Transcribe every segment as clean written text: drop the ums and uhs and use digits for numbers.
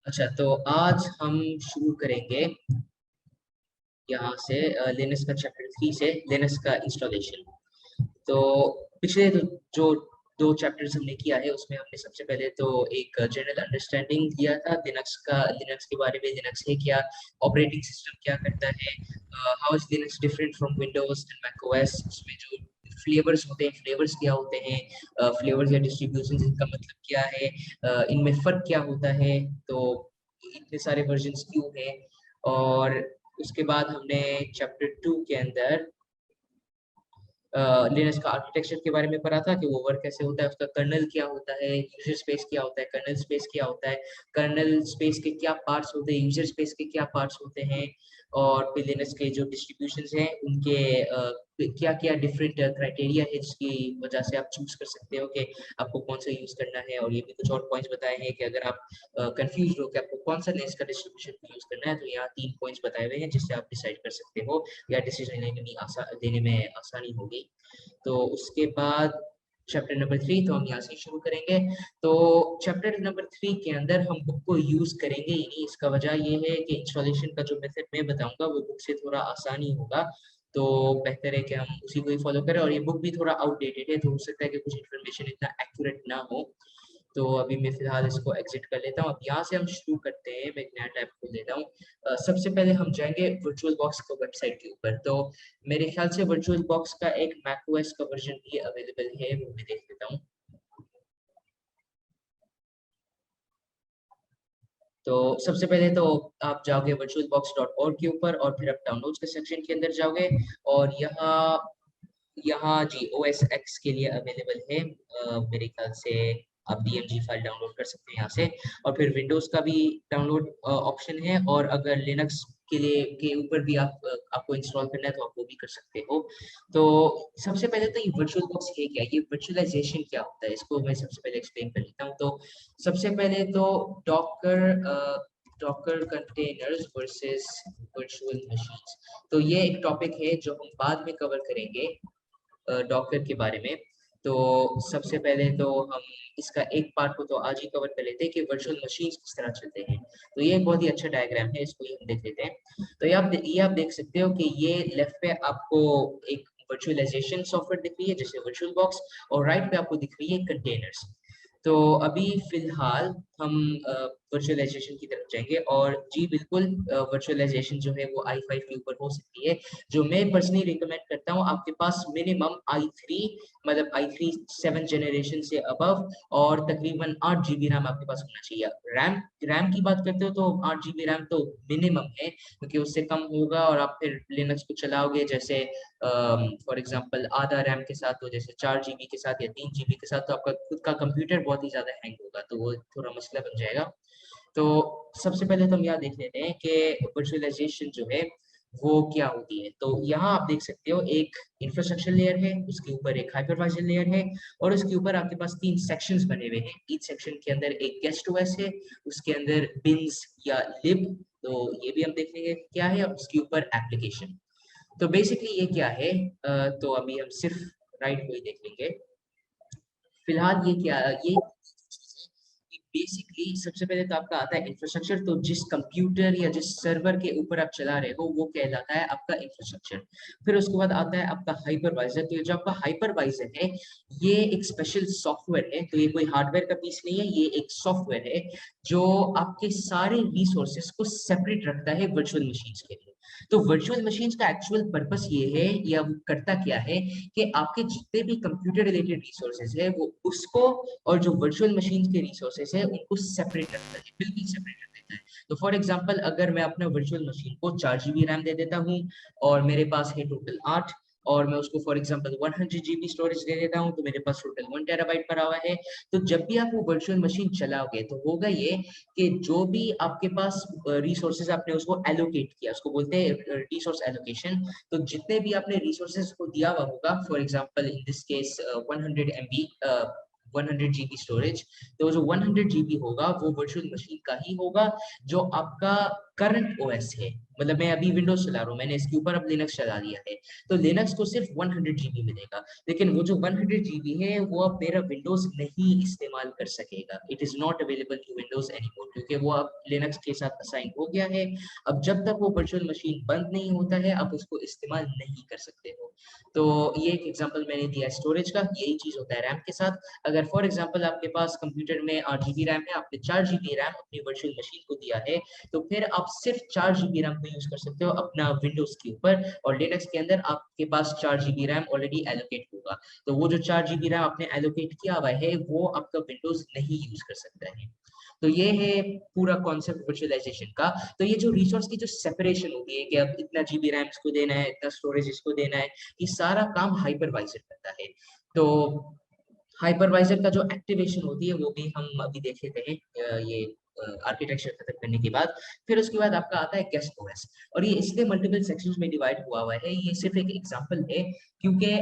अच्छा, तो आज हम शुरू करेंगे यहाँ से लिनक्स का चैप्टर 3 से लिनक्स का इंस्टॉलेशन। तो पिछले जो दो चैप्टर्स हमने किया है उसमें हमने सबसे पहले तो एक जनरल अंडरस्टैंडिंग दिया था लिनक्स के बारे में। लिनक्स है क्या, ऑपरेटिंग सिस्टम क्या करता है, how is Linux different from Windows and Mac OS, उसमें जो फ्लेवर्स होते हैं, फ्लेवर्स क्या होते हैं, फ्लेवर्स या डिस्ट्रीब्यूशन इनका मतलब क्या है, इनमें फर्क क्या होता है, तो इतने सारे वर्जन्स क्यों हैं। और उसके बाद हमने चैप्टर 2 के अंदर लिनक्स का आर्किटेक्चर के बारे में पढ़ा था कि वो वर्क कैसे होता है, उसका कर्नल क्या होता है, यूजर स्पेस क्या होता है, कर्नल स्पेस क्या होता है, कर्नल स्पेस के क्या पार्ट्स होते हैं, यूजर स्पेस के क्या पार्ट्स होते हैं, और फिर लिनक्स के जो डिस्ट्रीब्यूशंस हैं उनके क्या क्या डिफरेंट क्राइटेरिया है जिसकी वजह से आप चूज कर सकते हो कि आपको कौन सा यूज करना है। और ये भी कुछ और पॉइंट्स बताए हैं कि अगर आप कंफ्यूज हो कि आपको कौन सा लिनक्स का डिस्ट्रीब्यूशन यूज करना है, तो यहाँ 3 पॉइंट्स बताए हुए हैं जिससे आप डिसाइड कर सकते हो या डिसीजन लेने में आसानी होगी। तो उसके बाद चैप्टर नंबर 3 तो हम यहाँ से शुरू करेंगे। तो चैप्टर नंबर 3 के अंदर हम बुक को यूज करेंगे ही नहीं। इसका वजह ये है कि इंस्टॉलेशन का जो मेथड मैं बताऊंगा वो बुक से थोड़ा आसानी होगा, तो बेहतर है कि हम उसी को ही फॉलो करें। और ये बुक भी थोड़ा आउटडेटेड है, तो हो सकता है कि कुछ इन्फॉर्मेशन इतना एक्यूरेट ना हो। तो अभी मैं फिलहाल इसको एग्जिट कर लेता हूँ। अब यहाँ से हम शुरू करते हैं। मैं एक नया टैब खोल लेता हूँ। सबसे पहले हम जाएंगे वर्चुअल बॉक्स का वेबसाइट के ऊपर। तो मेरे ख्याल से वर्चुअल बॉक्स का एक मैकओएस का वर्जन भी अवेलेबल है, वो मैं देख लेता हूँ। तो सबसे पहले तो आप जाओगे virtualbox.org के ऊपर और फिर आप डाउनलोड्स के सेक्शन के अंदर जाओगे। और यहाँ यहाँ जी OS X के लिए अवेलेबल है। मेरे ख्याल से आप DMG फाइल डाउनलोड कर सकते हैं यहाँ से। और फिर विंडोज का भी डाउनलोड ऑप्शन है, और अगर लिनक्स के लिए के ऊपर भी आपको इंस्टॉल करना है तो आप वो भी कर सकते हो। तो सबसे पहले तो ये वर्चुअल बॉक्स है क्या, ये वर्चुअलाइजेशन क्या होता है, इसको मैं सबसे पहले एक्सप्लेन कर लेता हूँ। तो सबसे पहले तो Docker Docker containers versus virtual machines, तो ये एक टॉपिक है जो हम बाद में कवर करेंगे डॉकर के बारे में। तो सबसे पहले तो हम इसका एक पार्ट को तो आज ही कवर कर लेते हैं कि वर्चुअल मशीन्स किस तरह चलते हैं। तो ये एक बहुत ही अच्छा डायग्राम है, इसको ही हम देख लेते हैं। तो ये आप देख सकते हो कि ये लेफ्ट पे आपको एक वर्चुअलाइजेशन सॉफ्टवेयर दिख रही है जैसे वर्चुअल बॉक्स, और राइट पे आपको दिख रही है कंटेनर्स। तो अभी फिलहाल हम वर्चुअलाइजेशन की तरफ जाएंगे। और जी बिल्कुल, वर्चुअलाइजेशन जो है वो i5 के ऊपर हो सकती है। जो मैं पर्सनली रिकमेंड करता हूँ, आपके पास मिनिमम i3 मतलब i3 7 जनरेशन से अबव, और तकरीबन 8 GB रैम आपके पास होना चाहिए। रैम रैम की बात करते हो तो 8 GB रैम तो मिनिमम है, क्योंकि उससे कम होगा और आप फिर लिनक्स को चलाओगे जैसे फॉर एग्जांपल आधा रैम के साथ, तो जैसे 4 GB के साथ या 3 GB के साथ, तो आपका खुद का कंप्यूटर बहुत ही ज्यादा हैंग होगा, तो वो थोड़ा मसला बन जाएगा। तो सबसे पहले तो हम यहाँ देख लेते हैं कि वर्चुअलाइजेशन जो है वो क्या होती है। तो यहाँ आप देख सकते हो एक इंफ्रास्ट्रक्चर लेयर है, उसके ऊपर एक हाइपरवाइजर लेयर है, और उसके ऊपर आपके पास 3 सेक्शंस बने हुए हैं। ईच सेक्शन के अंदर एक गेस्ट ओएस है, उसके अंदर बिन्स या लिब, तो ये भी हम देख लेंगे क्या है, और उसके ऊपर एप्लीकेशन। तो बेसिकली ये क्या है, तो अभी हम सिर्फ राइट को ही देख लेंगे। फिलहाल ये क्या, ये बेसिकली सबसे पहले तो आपका आता है इंफ्रास्ट्रक्चर। तो जिस कंप्यूटर या जिस सर्वर के ऊपर आप चला रहे हो वो कहलाता है आपका इंफ्रास्ट्रक्चर। फिर उसके बाद आता है आपका हाइपरवाइजर। तो ये जो आपका हाइपरवाइजर है ये एक स्पेशल सॉफ्टवेयर है, तो ये कोई हार्डवेयर का पीस नहीं है, ये एक सॉफ्टवेयर है जो आपके सारे रिसोर्सेस को सेपरेट रखता है वर्चुअल मशीन्स के लिए। तो वर्चुअल मशीन्स का एक्चुअल पर्पस ये है, या वो करता क्या है, कि आपके जितने भी कंप्यूटर रिलेटेड रिसोर्सेज है वो उसको, और जो वर्चुअल मशीन के रिसोर्सेज है उनको सेपरेट रखता है, बिल्कुल सेपरेट रख देता है। तो फॉर एग्जांपल अगर मैं अपना वर्चुअल मशीन को 4 GB रैम दे देता हूँ, और मेरे पास है टोटल 8, और मैं उसको फॉर एग्जांपल 100 GB स्टोरेज दे देता हूँ, तो मेरे पास टोटल 1 TB पड़ा हुआ है। तो जब भी आप वो वर्चुअल मशीन चलाओगे तो होगा ये कि जो भी आपके पास रिसोर्सेज आपने उसको एलोकेट किया, उसको बोलते हैं रिसोर्स एलोकेशन। तो जितने भी आपने रिसोर्सेज को दिया हुआ होगा, for example in this case 100 MB 100 GB storage, तो जो 100 GB होगा वो वर्चुअल मशीन का ही होगा, जो आपका करंट ओएस है, मतलब मैं अभी विंडोज चला रहा हूँ, मैंने इसके ऊपर अब लिनक्स चला दिया है, तो लिनक्स को सिर्फ 100 जीबी मिलेगा, लेकिन वो जो 100 जीबी है वो अब मेरा विंडोज नहीं इस्तेमाल कर सकेगा। It is not available to Windows anymore, क्योंकि वो अब लिनक्स के साथ असाइन हो गया है। अब जब तक वो वर्चुअल मशीन बंद नहीं होता है आप उसको इस्तेमाल नहीं कर सकते हो। तो ये एक एग्जांपल मैंने दिया स्टोरेज का, यही चीज होता है रैम के साथ। अगर फॉर एग्जांपल आपके पास कंप्यूटर में 8 जीबी रैम है, आपने 4 जीबी रैम अपनी वर्चुअल मशीन को दिया है, तो फिर आप सिर्फ 4 जीबी रैम को यूज कर सकते हो अपना विंडोज के ऊपर, और लिनक्स के अंदर आपके पास 4 जीबी रैम ऑलरेडी एलोकेट होगा। तो वो जो 4 जीबी रैम आपने एलोकेट किया हुआ है वो आपका विंडोज नहीं यूज कर सकता है। तो ये है पूरा कॉन्सेप्ट वर्चुअलाइजेशन का। तो ये जो रिसोर्स की जो सेपरेशन होती है कि अब इतना जीबी रैम इसको देना है, इतना स्टोरेज इसको देना है, ये सारा काम हाइपरवाइजर करता है। तो हाइपरवाइजर का जो एक्टिवेशन होती है वो भी हम अभी देख लेते हैं ये आर्किटेक्चर खत्म करने के बाद। फिर उसके बाद आपका आता है गेस्ट ओएस, और ये इसलिए मल्टीपल सेक्शंस में डिवाइड हुआ हुआ है, ये सिर्फ एक एग्जांपल है, क्योंकि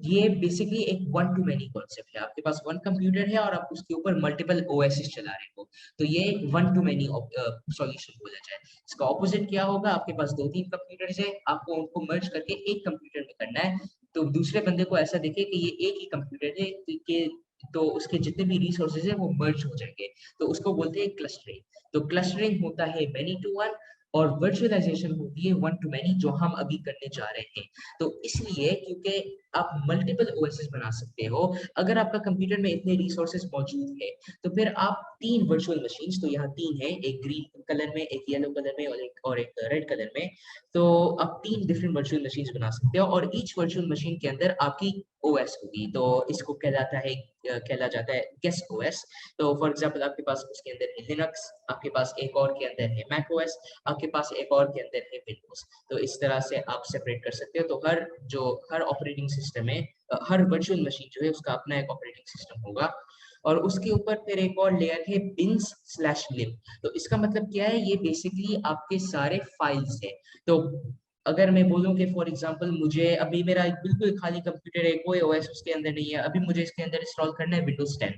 ये बेसिकली एक वन टू मेनी कॉन्सेप्ट है। आपके पास वन कंप्यूटर है और आप उसके ऊपर मल्टीपल ओएसएस चला रहे हो, तो ये वन टू मेनी सॉल्यूशन बोला जाए। इसका ऑपोजिट क्या होगा, आपके पास दो तीन कंप्यूटर्स है, आपको उनको मर्ज करके एक कंप्यूटर में करना है, तो दूसरे बंदे को ऐसा दिखे कि ये एक ही कंप्यूटर है, कि तो उसके जितने भी रिसोर्सेज है वो मर्ज हो जाएंगे, तो उसको बोलते हैं क्लस्टरिंग। तो क्लस्टरिंग होता है मेनी टू वन, और वर्चुअलाइजेशन होती है वन टू मेनी, जो हम अभी करने जा रहे हैं। तो इसलिए क्योंकि आप मल्टीपल ओएसएस बना सकते हो, अगर आपका कंप्यूटर में इतने रिसोर्सेज मौजूद है, तो फिर आप तीन वर्चुअल मशीन्स, तो यहाँ तीन है, एक ग्रीन कलर में, एक येलो कलर में, और एक रेड कलर में, तो आप तीन डिफरेंट वर्चुअल मशीन्स बना सकते हो, और ईच वर्चुअल मशीन के अंदर आपकी ओएस होगी, तो इसको कहला जाता है गेस्ट ओएस। तो फॉर एग्जांपल आपके पास उसके अंदर है लिनक्स, आपके पास एक और के अंदर है मैक ओएस, आपके पास एक और के अंदर है विंडोज। तो इस तरह से आप सेपरेट कर सकते हो। तो हर ऑपरेटिंग सिस्टम में हर वर्चुअल मशीन जो है उसका अपना एक ऑपरेटिंग सिस्टम होगा, और उसके ऊपर फिर एक और लेयर है बिन्स स्लैश लिब। तो इसका मतलब क्या है, ये बेसिकली आपके सारे फाइल्स है। तो अगर मैं बोलूं कि फॉर एग्जांपल मुझे अभी मेरा एक बिल्कुल खाली कंप्यूटर है, कोई ओएस उसके अंदर नहीं है, अभी मुझे इसके अंदर इंस्टॉल करना है विंडोज 10,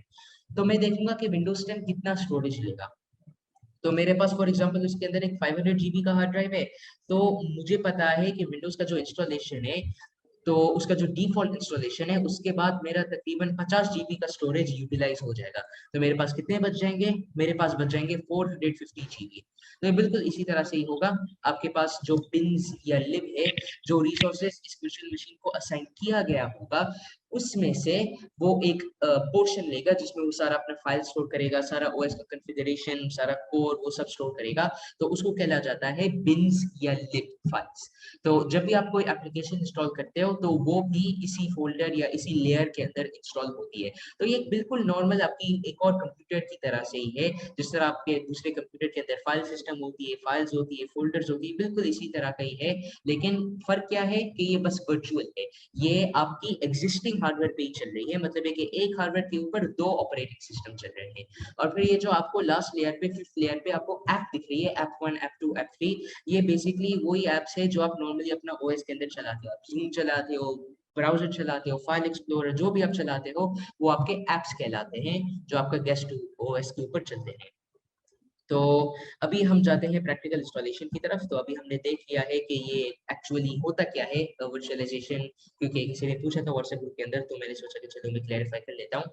तो मैं देखूंगा कि विंडोज 10 कितना स्टोरेज लेगा। तो मेरे पास फॉर एग्जांपल उसके अंदर एक 500 जीबी का हार्ड ड्राइव है, तो मुझे पता है कि विंडोज का जो इंस्टॉलेशन है, तो उसका जो डिफॉल्ट इंस्टॉलेशन है उसके बाद मेरा तकरीबन 50 जीबी का स्टोरेज यूटिलाइज हो जाएगा। तो मेरे पास कितने बच जाएंगे, मेरे पास बच जाएंगे 450 जीबी। तो ये बिल्कुल इसी तरह से ही होगा। आपके पास जो पिन्स या लिब है, जो रिसोर्सेज इस वर्चुअल मशीन को असाइन किया गया होगा, उसमें से वो एक पोर्शन लेगा जिसमें वो सारा अपना फाइल स्टोर करेगा, सारा ओएस का कॉन्फ़िगरेशन, सारा कोड वो सब स्टोर करेगा। तो उसको कहला जाता है बिन्स या लिब फाइल्स। तो जब भी आप कोई एप्लीकेशन इंस्टॉल करते हो तो वो भी इसी फोल्डर या इसी लेयर के अंदर इंस्टॉल होती है। तो ये बिल्कुल नॉर्मल आपकी एक और कंप्यूटर की तरह से ही है, जिस तरह आपके दूसरे कंप्यूटर के अंदर फाइल सिस्टम होती है, फाइल्स होती है, फोल्डर्स होती है, बिल्कुल इसी तरह का ही है। लेकिन फर्क क्या है कि ये बस वर्चुअल है, ये आपकी एग्जिस्टिंग हार्डवेयर पे ही चल रही है, मतलब है कि एक हार्डवेयर के ऊपर दो ऑपरेटिंग सिस्टम चल रहे हैं। और फिर ये जो आपको लास्ट लेयर पे, फिफ्थ लेयर पे आपको ऐप दिख रही है, ऐप 1, ऐप 2, ऐप 3, ये बेसिकली वही एप्स है जो आप नॉर्मली अपना ओएस के अंदर चलाते हो। आप जूम चलाते हो, ब्राउजर चलाते हो, फाइल एक्सप्लोरर, जो भी आप चलाते हो वो आपके एप्स कहलाते हैं, जो आपका गेस्ट ओएस के ऊपर चलते हैं। तो अभी हम जाते हैं प्रैक्टिकल इंस्टॉलेशन की तरफ। तो अभी हमने देख लिया है कि ये एक्चुअली होता क्या है वर्चुअलाइजेशन, क्योंकि किसी ने पूछा था व्हाट्सएप ग्रुप के अंदर, तो मैंने सोचा कि चलो मैं क्लैरिफाई कर लेता हूँ।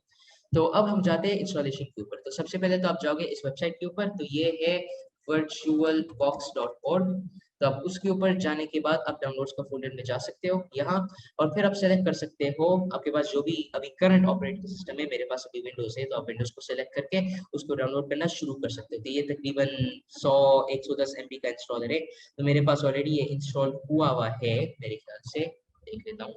तो अब हम जाते हैं इंस्टॉलेशन के ऊपर। तो सबसे पहले तो आप जाओगे इस वेबसाइट के ऊपर, तो ये है virtualbox.org। तो आप उसके ऊपर जाने के बाद आप डाउनलोड्स का फोल्डर में जा सकते हो यहाँ, और फिर आप सेलेक्ट कर सकते हो आपके पास जो भी अभी करंट ऑपरेटिंग सिस्टम है। मेरे पास अभी विंडोज है, तो आप विंडोज को सेलेक्ट करके उसको डाउनलोड करना शुरू कर सकते हो। तो ये तकरीबन 100-110 MB का इंस्टॉलर है, तो मेरे पास ऑलरेडी ये इंस्टॉल हुआ हुआ है मेरे ख्याल से, देख लेता हूँ।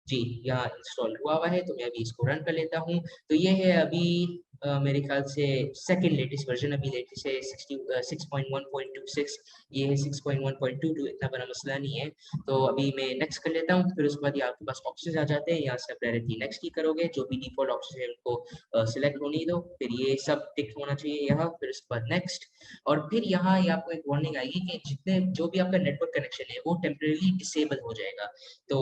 जी, यहाँ इंस्टॉल हुआ हुआ है, तो मैं अभी इसको रन कर लेता हूँ। तो ये है अभी मेरे ख्याल से सेकंड लेटेस्ट वर्जन, अभी लेटेस्ट है 6.1.26, ये है 6.1.22, इतना बड़ा मसला नहीं है। तो अभी मैं नेक्स्ट कर लेता हूँ, फिर उसके बाद ये आपके पास ऑप्शंस आ जाते हैं, यहाँ से आप डायरेक्टली नेक्स्ट ही करोगे, जो भी डिफॉल्ट ऑप्शन है उनको सिलेक्ट होने दो, फिर ये सब टिक होना चाहिए यहाँ, फिर उसके बाद नेक्स्ट। और फिर यहाँ ये आपको एक वार्निंग आएगी कि जितने जो भी आपका नेटवर्क कनेक्शन है वो टेम्परेरी डिसेबल हो जाएगा। तो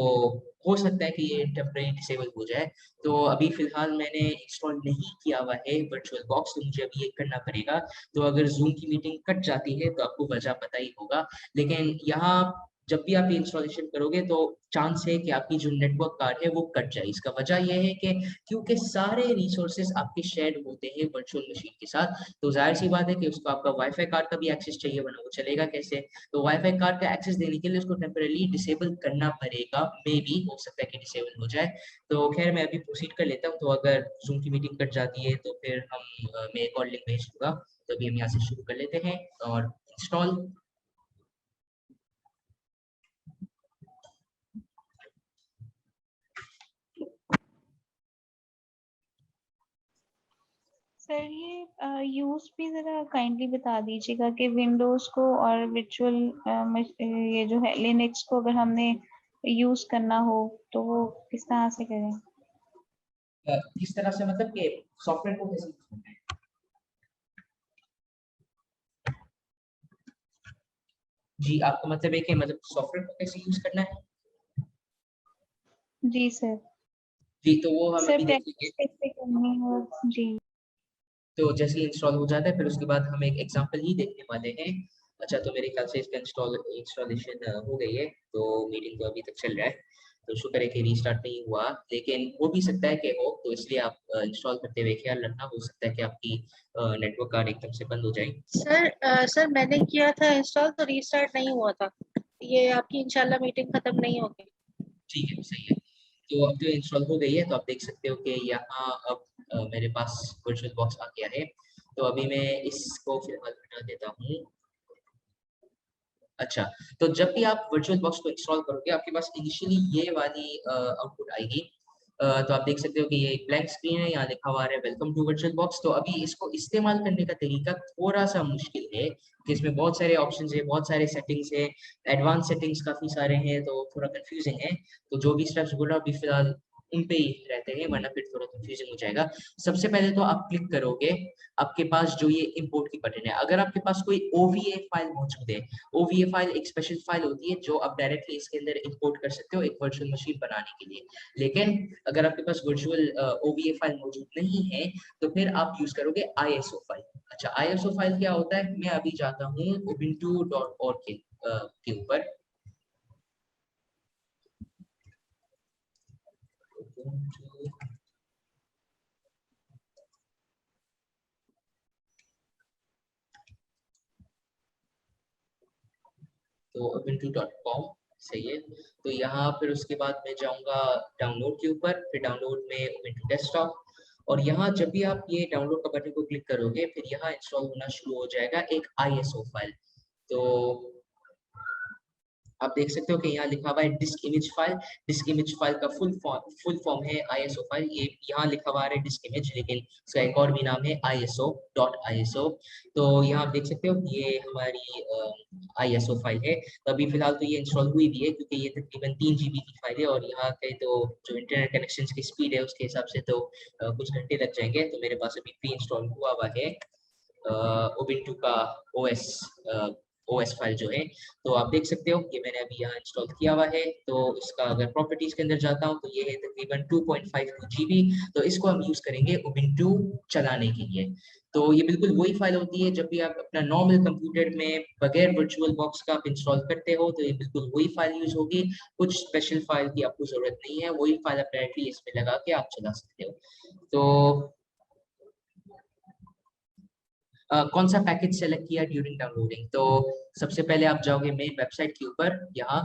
हो सकता है कि ये टेम्परेरी डिसेबल हो जाए। तो अभी फिलहाल मैंने इंस्टॉल नहीं किया हुआ है है वर्चुअल बॉक्स, तो मुझे अभी ये करना पड़ेगा। तो अगर जूम की मीटिंग कट जाती है तो आपको वजह पता ही होगा, लेकिन यहाँ जब भी आप ये इंस्टॉलेशन करोगे तो चांस है कि आपकी जो नेटवर्क कार्ड है वो कट जाए। इसका वजह यह है कि क्योंकि सारे रिसोर्सेज आपके शेयर होते हैं वर्चुअल मशीन के साथ, तो जाहिर सी बात है कि उसको आपका वाईफाई कार्ड का भी एक्सेस चाहिए, वरना वो चलेगा कैसे। तो वाईफाई कार्ड का एक्सेस देने के लिए उसको टेम्परेली डिसेबल करना पड़ेगा, मे बी हो सकता है कि डिसेबल हो जाए। तो खैर मैं अभी प्रोसीड कर लेता हूँ। तो अगर जूम की मीटिंग कट जाती है तो फिर मैं एक और लिंक भेज दूंगा। तो अभी हम यहाँ से शुरू कर लेते हैं और इंस्टॉल। सर ये यूज भी जरा काइंडली बता दीजिएगा कि विंडोज को और वर्चुअल ये जो है लिनक्स को अगर हमने यूज करना हो तो वो किस तरह से करें। किस तरह से मतलब कि सॉफ्टवेयर को कैसे यूज करना है? जी आपका मतलब है कि मतलब सॉफ्टवेयर को कैसे यूज करना है? जी सर। जी तो वो हम सर अभी देखेंगे। प्रैक्टिस कैसे करनी हो। जी। तो जैसे ही इंस्टॉल हो जाता है फिर उसके बाद हम एक एग्जांपल ही देखने वाले हैं। अच्छा तो मेरे ख्याल से इसका इंस्टॉलेशन हो गई है, तो मीटिंग तो अभी तक चल रहा है। तो शुक्र है कि रीस्टार्ट नहीं हुआ, लेकिन हो भी सकता है कि हो, तो इसलिए आप इंस्टॉल करते हुए ख्याल रखना, हो सकता है कि आपकी नेटवर्क कार्ड एकदम से बंद हो जाए। सर मैंने किया था इंस्टॉल तो रीस्टार्ट नहीं हुआ था। ये आपकी इंशाल्लाह मीटिंग खत्म नहीं होगी। ठीक है सही है। तो अब जो इंस्टॉल हो गई है तो आप देख सकते हो कि यहाँ अब मेरे पास वर्चुअल बॉक्स आ गया है। तो अभी मैं इसको फिलहाल हटा देता हूँ। अच्छा तो जब भी आप वर्चुअल बॉक्स को इंस्टॉल करोगे आपके पास इनिशियली ये वाली आउटपुट आएगी। तो आप देख सकते हो कि ये ब्लैंक स्क्रीन है, यहाँ लिखा हुआ है वेलकम टू वर्चुअल बॉक्स। तो अभी इसको इस्तेमाल करने का तरीका थोड़ा सा मुश्किल है कि इसमें बहुत सारे ऑप्शंस है, बहुत सारे सेटिंग्स है, एडवांस सेटिंग्स काफी सारे हैं, तो थोड़ा कंफ्यूजिंग है। तो जो भी स्टेप्स बोल रहा हूँ अभी फिलहाल उन पे ही रहते हैं, वरना फिर थोड़ा कंफ्यूजिंग हो जाएगा। सबसे पहले तो आप क्लिक करोगे आपके पास जो ये इंपोर्ट की बटन है, अगर आपके पास कोई OVA फाइल मौजूद है। OVA फाइल एक स्पेशल फाइल होती है जो आप डायरेक्टली इसके अंदर इंपोर्ट कर सकते हो एक वर्चुअल मशीन बनाने के लिए। लेकिन अगर आपके पास वर्चुअल OVA फाइल मौजूद नहीं है तो फिर आप यूज करोगे ISO फाइल। अच्छा ISO फाइल क्या होता है, मैं अभी जाता हूँ ubuntu.org के ऊपर। तो ubuntu.com सही है। तो यहाँ फिर उसके बाद मैं जाऊंगा डाउनलोड के ऊपर, फिर डाउनलोड में ubuntu डेस्कटॉप। और यहाँ जब भी आप ये डाउनलोड का बटन को क्लिक करोगे फिर यहाँ इंस्टॉल होना शुरू हो जाएगा एक ISO फाइल। तो आप देख सकते हो कि यहाँ लिखा हुआ है disc image file. Disc image file का फुल फॉर्म है ISO फाइल। ये यहाँ लिखा हुआ है डिस्क इमेज, लेकिन इसका एक और भी नाम है ISO.ISO। तो यहाँ आप देख सकते हो ये हमारी ISO फाइल है। तो अभी फिलहाल तो ये इंस्टॉल हुई भी है क्योंकि ये तकरीबन 3 GB की फाइल है, और यहाँ के तो जो इंटरनेट कनेक्शन की स्पीड है उसके हिसाब से तो कुछ घंटे लग जाएंगे। तो मेरे पास अभी प्री इंस्टॉल हुआ हुआ है Ubuntu का OS OS फाइल जो है। तो आप देख सकते हो कि मैंने अभी यहाँ इंस्टॉल किया हुआ है। तो इसका अगर प्रॉपर्टीज के अंदर जाता हूँ तो ये है तकरीबन 2.52 GB। तो इसको हम यूज करेंगे Ubuntu चलाने के लिए। तो ये बिल्कुल वही फाइल होती है जब भी आप अपना नॉर्मल कंप्यूटर में बगैर वर्चुअल बॉक्स का आप इंस्टॉल करते हो तो ये बिल्कुल वही फाइल यूज होगी। कुछ स्पेशल फाइल की आपको जरूरत नहीं है, वही फाइल आप डायरेक्टली इसमें लगा के आप चला सकते हो। तो कौन सा पैकेज सेलेक्ट किया ड्यूरिंग डाउनलोडिंग, तो सबसे पहले आप जाओगे मेन वेबसाइट के ऊपर यहाँ।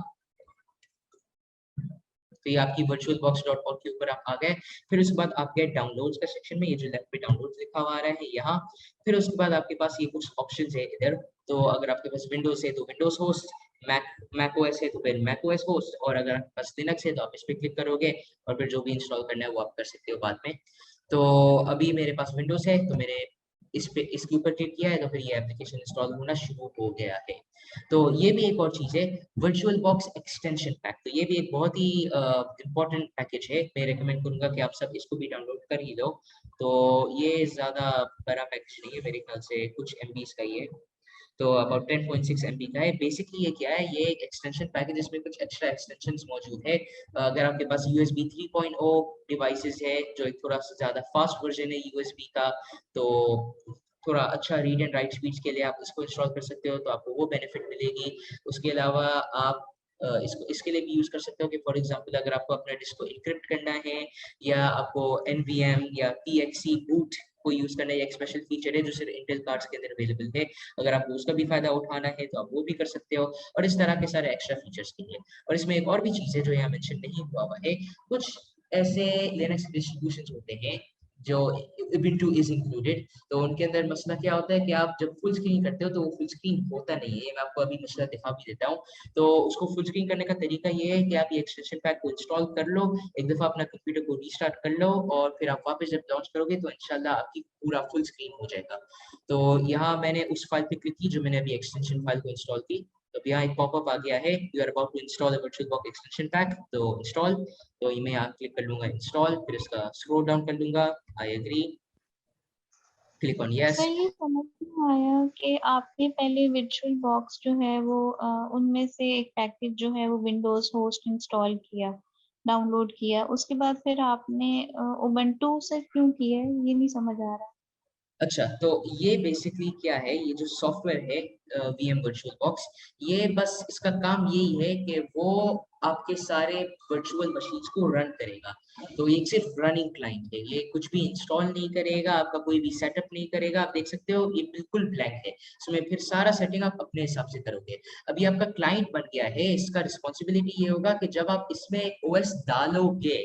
तो ये आपकी virtualbox.org के ऊपर आप आ गए। फिर उसके बाद आप गए डाउनलोड्स का सेक्शन में, ये जो लेफ्ट पे डाउनलोड्स लिखा हुआ आ रहा है यहाँ। फिर उसके बाद आपके पास ये कुछ ऑप्शंस है इधर। तो अगर आपके पास विंडोज है तो विंडोज होस्ट, मैक ओएस है तो फिर मैक ओएस होस्ट, और अगर आपके पास लिनक्स है तो आप इस पर क्लिक करोगे और फिर जो भी इंस्टॉल करना है वो आप कर सकते हो बाद में। तो अभी मेरे पास विंडोज है तो मैंने इसके ऊपर क्लिक किया है, तो फिर ये एप्लीकेशन इंस्टॉल होना शुरू हो गया है। तो ये भी एक और चीज है वर्चुअल बॉक्स एक्सटेंशन पैक। तो ये भी एक बहुत ही इंपॉर्टेंट पैकेज है, मैं रेकमेंड करूंगा कि आप सब इसको भी डाउनलोड कर ही लो। तो ये ज्यादा बड़ा पैकेज नहीं है, मेरे ख्याल से कुछ MBs का ही है। तो अबाउट 10.6 MB का है। बेसिकली ये क्या है, ये एक एक्सटेंशन पैकेज जिसमें कुछ एक्स्ट्रा एक्सटेंशंस मौजूद है। अगर आपके पास USB 3.0 डिवाइसेस है जो एक थोड़ा सा ज़्यादा फास्ट वर्जन है USB का, तो थोड़ा अच्छा रीड एंड राइट स्पीड के लिए आप इसको इंस्टॉल कर सकते हो, तो आपको वो बेनिफिट मिलेगी। उसके अलावा आप इसको इसके लिए भी यूज कर सकते हो कि फॉर एग्जांपल अगर आपको अपना डिस्क को एन्क्रिप्ट करना है या आपको NVM या PXE बूट को यूज करना है, एक स्पेशल फीचर है जो सिर्फ इंटेल कार्ड्स के अंदर अवेलेबल है। अगर आपको उसका भी फायदा उठाना है तो आप वो भी कर सकते हो, और इस तरह के सारे एक्स्ट्रा फीचर्स के लिए। और इसमें एक और भी चीज है जो यहाँ मेंशन नहीं हुआ है, कुछ ऐसे लिनक्स डिस्ट्रीब्यूशंस होते हैं जो Ubuntu is included, तो उनके अंदर मसला क्या होता है कि आप जब फुल स्क्रीन करते हो तो वो फुल स्क्रीन होता नहीं है। मैं आपको अभी मसला दिखा भी देता हूँ। तो उसको फुल स्क्रीन करने का तरीका ये है कि आप ये एक्सटेंशन पैक को इंस्टॉल कर लो, एक दफा अपना कंप्यूटर को रीस्टार्ट कर लो, और फिर आप वापस जब लॉन्च करोगे तो इंशाल्लाह आपकी पूरा फुल स्क्रीन हो जाएगा। तो यहाँ मैंने उस फाइल पे क्लिक की जो मैंने अभी एक्सटेंशन फाइल को इंस्टॉल की, तो यहाँ एक पॉपअप आ गया है, you are about to install a VirtualBox extension pack, तो इंस्टॉल। तो ये मैं यहाँ क्लिक कर लूंगा इंस्टॉल, फिर इसका स्क्रॉल डाउन कर लूंगा, I agree, click on yes. Sir ये समझ में आया कि आपने पहले विर्चुअल बॉक्स जो है वो उनमें से एक पैकेज जो है वो विंडोज होस्ट इंस्टॉल किया, डाउनलोड किया, उसके बाद फिर आपने उबंटू से क्यों किया है, ये नहीं समझ आ रहा। अच्छा, तो ये बेसिकली क्या है, ये जो सॉफ्टवेयर है VM वर्चुअल बॉक्स, ये बस इसका काम यही है कि वो आपके सारे वर्चुअल मशीन्स को रन करेगा। तो ये सिर्फ रनिंग क्लाइंट है, ये कुछ भी इंस्टॉल नहीं करेगा, आपका कोई भी सेटअप नहीं करेगा। आप देख सकते हो ये बिल्कुल ब्लैंक है, इसमें फिर सारा सेटिंग आप अपने हिसाब से करोगे। अभी आपका क्लाइंट बन गया है, इसका रिस्पॉन्सिबिलिटी ये होगा कि जब आप इसमें OS डालोगे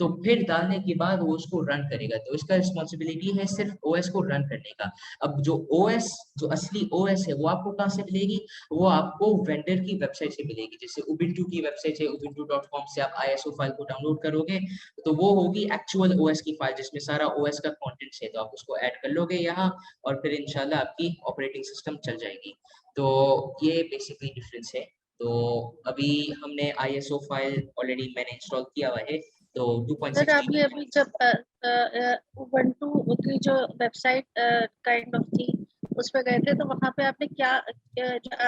तो फिर डालने के बाद वो उसको रन करेगा। तो इसका रिस्पॉन्सिबिलिटी है सिर्फ OS को रन करने का। अब जो OS, जो असली OS है वो आपको कहाँ से मिलेगी, वो आपको वेंडर की वेबसाइट से मिलेगी। जैसे Ubuntu की वेबसाइट है, ubuntu.com से आप ISO फाइल को डाउनलोड करोगे तो वो होगी एक्चुअल OS की फाइल जिसमें सारा OS का कंटेंट है, तो आप उसको ऐड कर लोगे यहाँ, और फिर इंशाल्लाह आपकी ऑपरेटिंग सिस्टम चल जाएगी। तो ये बेसिकली डिफरेंस है। तो अभी हमने ISO फाइल ऑलरेडी मैंने इंस्टॉल किया हुआ है, तो सर 2.6 अभी अभी जब उबंटू की जो वेबसाइट काइंड ऑफ थी उस पे गए थे तो वहाँ पे आपने क्या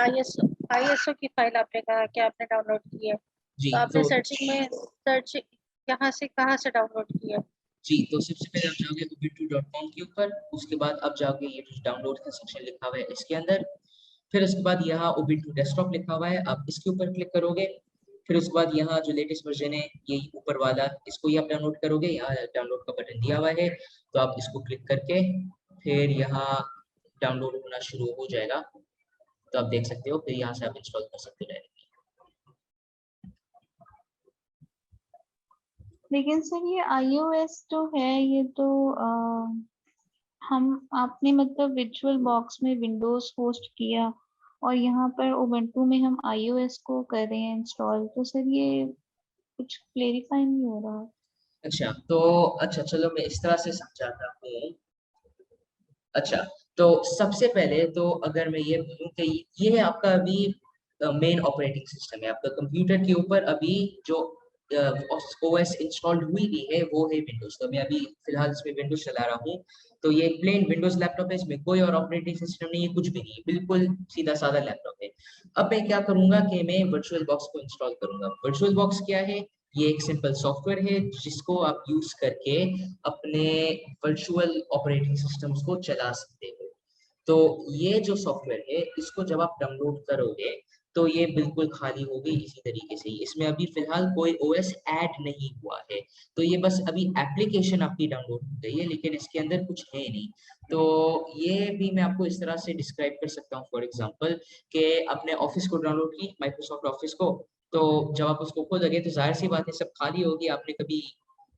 ISO की फाइल आपने कहा कि आपने डाउनलोड की है, जी, तो आपने सर्चिंग में सर्च कहाँ से डाउनलोड किया? जी, तो सबसे पहले आप जाओगे ubuntu.com के ऊपर, उसके बाद आप जाओगे ये डाउनलोड का सेक्शन लिखा हुआ है इसके अंदर, फिर उसके बाद यहाँ Ubuntu डेस्कटॉप लिखा हुआ है, आप इसके ऊपर क्लिक करोगे। फिर उसके बाद यहाँ जो लेटेस्ट वर्जन है ये ऊपर वाला, इसको ही आप डाउनलोड करोगे, यहाँ डाउनलोड का बटन दिया हुआ है, तो आप इसको क्लिक करके फिर यहाँ डाउनलोड होना शुरू हो जाएगा। तो आप देख सकते हो, फिर यहाँ से आप इंस्टॉल कर सकते हो। लेकिन सर ये iOS जो है ये तो हम आपने मतलब विर्चुअल बॉक्स में विंडोज होस्ट किया और यहाँ पर उबंटू में हम iOS को कर रहे हैं इंस्टॉल, तो सर ये कुछ क्लेरिफाई नहीं हो रहा। अच्छा, तो अच्छा चलो मैं इस तरह से समझाता हूँ। अच्छा, तो सबसे पहले तो अगर मैं ये बोलूँ कि ये है आपका अभी मेन ऑपरेटिंग सिस्टम है आपका कंप्यूटर के ऊपर, अभी जो OS इंस्टॉल्ड हुई भी है वो है विंडोज। तो मैं अभी फिलहाल इसमें विंडोज चला रहा हूँ, तो ये प्लेन विंडोज लैपटॉप है, इसमें कोई और ऑपरेटिंग सिस्टम नहीं है, कुछ भी नहीं है, बिल्कुल सीधा साधा लैपटॉप है। अब मैं क्या करूंगा कि मैं वर्चुअल बॉक्स को इंस्टॉल करूंगा। वर्चुअल बॉक्स क्या है, ये एक सिंपल सॉफ्टवेयर है जिसको आप यूज करके अपने वर्चुअल ऑपरेटिंग सिस्टम्स को चला सकते हो। तो ये जो सॉफ्टवेयर है इसको जब आप डाउनलोड करोगे तो ये बिल्कुल खाली होगी इसी तरीके से ही, इसमें अभी फिलहाल कोई OS ऐड नहीं हुआ है। तो ये बस अभी एप्लीकेशन आपकी डाउनलोड हो गई है, लेकिन इसके अंदर कुछ है नहीं। तो ये भी मैं आपको इस तरह से डिस्क्राइब कर सकता हूँ, फॉर एग्जांपल कि आपने ऑफिस को डाउनलोड की, माइक्रोसॉफ्ट ऑफिस को, तो जब आप उसको खोलोगे तो जाहिर सी बात है सब खाली होगी। आपने कभी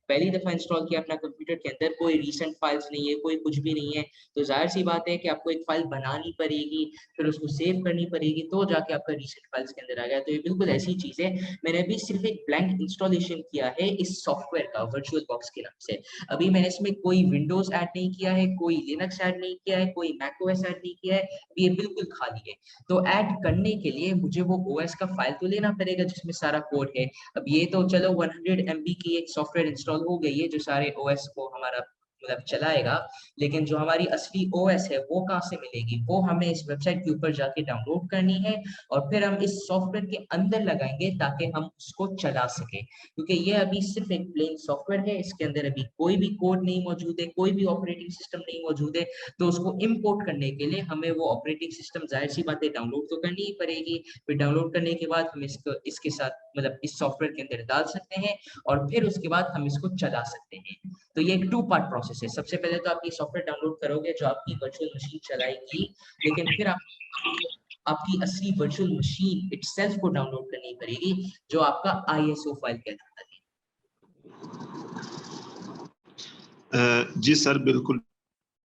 पहली दफा इंस्टॉल किया अपना कंप्यूटर के अंदर, कोई रीसेंट फाइल्स नहीं है, कोई कुछ भी नहीं है, तो जाहिर सी बात है कि आपको एक फाइल बनानी पड़ेगी, फिर उसको सेव करनी पड़ेगी, तो जाके आपका रीसेंट फाइल्स के अंदर आ गया। तो ये बिल्कुल ऐसी चीज है। मैंने अभी सिर्फ एक ब्लैंक इंस्टॉलेशन किया है इस सॉफ्टवेयर का वर्चुअल बॉक्स के नाम से। अभी मैंने इसमें कोई विंडोज ऐड नहीं किया है, कोई लिनक्स ऐड नहीं किया है, कोई मैकओएस ऐड नहीं किया है, ये बिल्कुल खाली है। तो ऐड करने के लिए मुझे वो OS का फाइल तो लेना पड़ेगा जिसमें सारा कोड है। अब ये तो चलो 100 MB की एक सॉफ्टवेयर इंस्टॉल हो गई है जो सारे OS को हमारा मतलब चलाएगा, लेकिन जो हमारी असली ओएस है वो कहाँ से मिलेगी, वो हमें इस वेबसाइट के ऊपर जाके डाउनलोड करनी है और फिर हम इस सॉफ्टवेयर के अंदर लगाएंगे ताकि हम उसको चला सके, क्योंकि ये अभी सिर्फ एक प्लेन सॉफ्टवेयर है, इसके अंदर अभी कोई भी कोड नहीं मौजूद है, कोई भी ऑपरेटिंग सिस्टम नहीं मौजूद है। तो उसको इंपोर्ट करने के लिए हमें वो ऑपरेटिंग सिस्टम जाहिर सी बात है डाउनलोड तो करनी ही पड़ेगी। फिर डाउनलोड करने के बाद हम इसको इसके साथ मतलब इस सॉफ्टवेयर के अंदर डाल सकते हैं और फिर उसके बाद हम इसको चला सकते हैं। तो ये एक 2 पार्ट प्रोसेस है। सबसे पहले तो आप ये सॉफ्टवेयर डाउनलोड करोगे जो आपकी वर्चुअल मशीन चलाएगी, लेकिन फिर आपको आपकी असली वर्चुअल मशीन इटसेल्फ को डाउनलोड करनी पड़ेगी जो आपका ISO फाइल कहलाता है। जी सर, बिल्कुल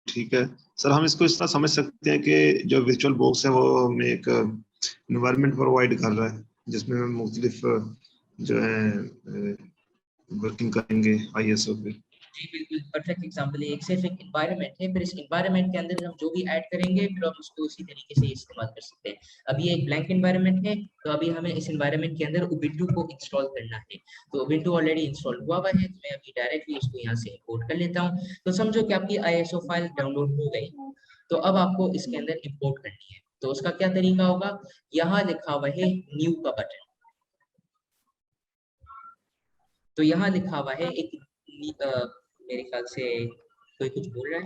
ठीक है सर। हम इसको इस तरह समझ सकते हैं कि जो वर्चुअल बॉक्स है वो हमें एक एनवायरनमेंट प्रोवाइड कर रहा है जिसमें हम मुख्तलिफ जो है वर्किंग करेंगे ISO पे। जी बिल्कुल परफेक्ट एग्जांपल है। एक सिर्फ एक एनवायरनमेंट है, फिर इस एनवायरनमेंट के अंदर हम जो भी ऐड करेंगे फिर हम उसको उसी तरीके से इस्तेमाल कर सकते हैं। अभी एक ब्लैंक एनवायरनमेंट है, तो अभी हमें इस एनवायरनमेंट के अंदर उबुंटू को इंस्टॉल करना है। तो उबुंटू ऑलरेडी इंस्टॉल हुआ हुआ है, तो मैं अभी डायरेक्टली उसको यहाँ से इंपोर्ट कर लेता हूँ। तो समझो कि आपकी ISO फाइल डाउनलोड हो गई, तो अब आपको इसके अंदर इंपोर्ट करनी है। तो उसका क्या तरीका होगा, यहाँ लिखा हुआ है न्यू का बटन। तो यहाँ लिखा हुआ है एक मेरे ख्याल से कोई कुछ बोल रहा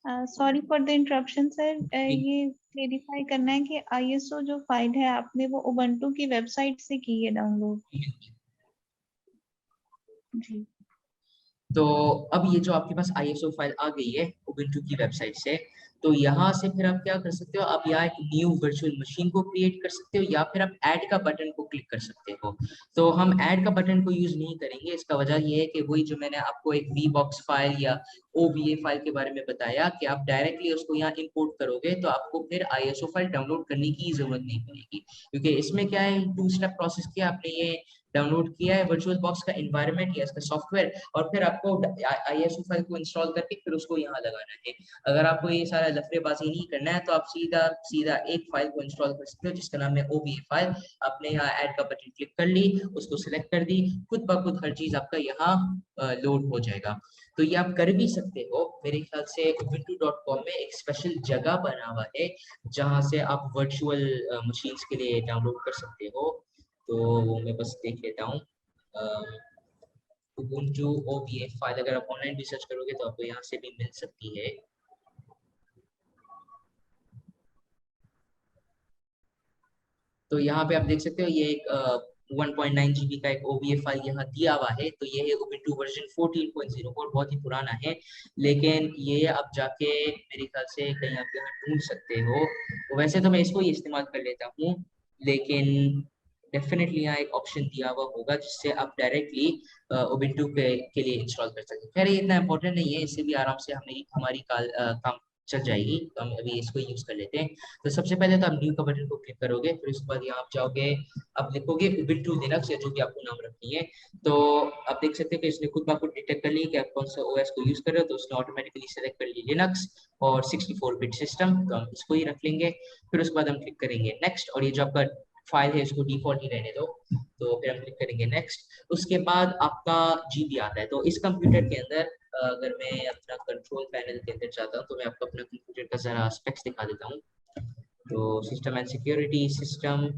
है। Sorry for the interruption sir, ये क्लेरिफाई करना है कि ISO जो फाइल है आपने वो उबुंटू की वेबसाइट से की है डाउनलोड? जी। तो अब ये जो आपके पास ISO फाइल आ गई है उबुंटू की वेबसाइट से, तो यहाँ से फिर आप क्या कर सकते हो, आप यहाँ एक न्यू वर्चुअल मशीन को क्रिएट कर सकते हो या फिर आप ऐड का बटन को क्लिक कर सकते हो। तो हम ऐड का बटन को यूज नहीं करेंगे, इसका वजह ये है कि वही जो मैंने आपको एक VBox फाइल या OVA फाइल के बारे में बताया कि आप डायरेक्टली उसको यहाँ इंपोर्ट करोगे तो आपको फिर ISO फाइल डाउनलोड करने की जरूरत नहीं पड़ेगी, क्योंकि इसमें क्या है, 2 स्टेप प्रोसेस किया आपने, ये डाउनलोड किया है वर्चुअल बॉक्स का एनवायरनमेंट या इसका सॉफ्टवेयर, और फिर आपको ISO फाइल को इंस्टॉल करके फिर उसको यहाँ लगाना है। अगर आपको ये सारा लफड़ेबाजी नहीं करना है तो आप सीधा सीधा एक फाइल को इंस्टॉल कर सकते हो जिसका नाम है OVA फाइल। आपने यहाँ ऐड का बटन क्लिक कर ली, उसको सिलेक्ट कर दी, खुद ब खुद हर चीज आपका यहाँ लोड हो जाएगा। तो ये आप कर भी सकते हो। मेरे ख्याल से ubuntu.com में एक स्पेशल जगह बना हुआ है जहाँ से आप वर्चुअल मशीन्स के लिए डाउनलोड कर सकते हो। तो वो मैं बस देख लेता हूँ। ubuntu OVA फाइल अगर आप ऑनलाइन रिसर्च करोगे तो आपको यहाँ से भी मिल सकती है। तो यहाँ पे आप देख सकते हो ये एक 1.9 GB का एक OVA फाइल यहाँ दिया हुआ है। तो ये है उबुंटू वर्जन 14.04, बहुत ही पुराना है, लेकिन ये आप जाके मेरे ख्याल से कहीं आप यहाँ ढूंढ सकते हो। तो वैसे तो मैं इसको ही इस्तेमाल कर लेता हूँ, लेकिन डेफिनेटली यहाँ एक ऑप्शन दिया हुआ होगा जिससे आप डायरेक्टली उबुंटू के लिए इंस्टॉल कर सकते हैं। खैर ये इतना इंपॉर्टेंट नहीं है, इससे भी आराम से हमारी काम चल जाएगी। तो हम अभी इसको यूज कर लेते हैं। तो सबसे पहले तो आप न्यू का बटन को क्लिक करोगे, फिर उसके बाद यहाँ आप जाओगे, आप लिखोगे उबुंटू लिनक्स या जो भी आपको नाम रखनी है। तो आप देख सकते हैं कि इसने खुद ब खुद डिटेक्ट कर लिया कि आप कौन सा OS को यूज कर रहे हो, तो उसने ऑटोमेटिकली सेलेक्ट कर लिया लिनक्स और 64-बिट सिस्टम, तो हम इसको ही रख लेंगे। फिर उसके बाद हम क्लिक करेंगे नेक्स्ट, और ये जो आपका फाइल है इसको डिफॉल्ट ही रहने दो। तो फिर हम क्लिक करेंगे नेक्स्ट। उसके बाद आपका GB आता है। तो इस कंप्यूटर के अंदर अगर मैं अपना कंट्रोल पैनल के अंदर जाता हूँ तो मैं आपको अपना कंप्यूटर का जरा स्पेक्स दिखा देता हूँ। तो सिस्टम एंड सिक्योरिटी सिस्टम,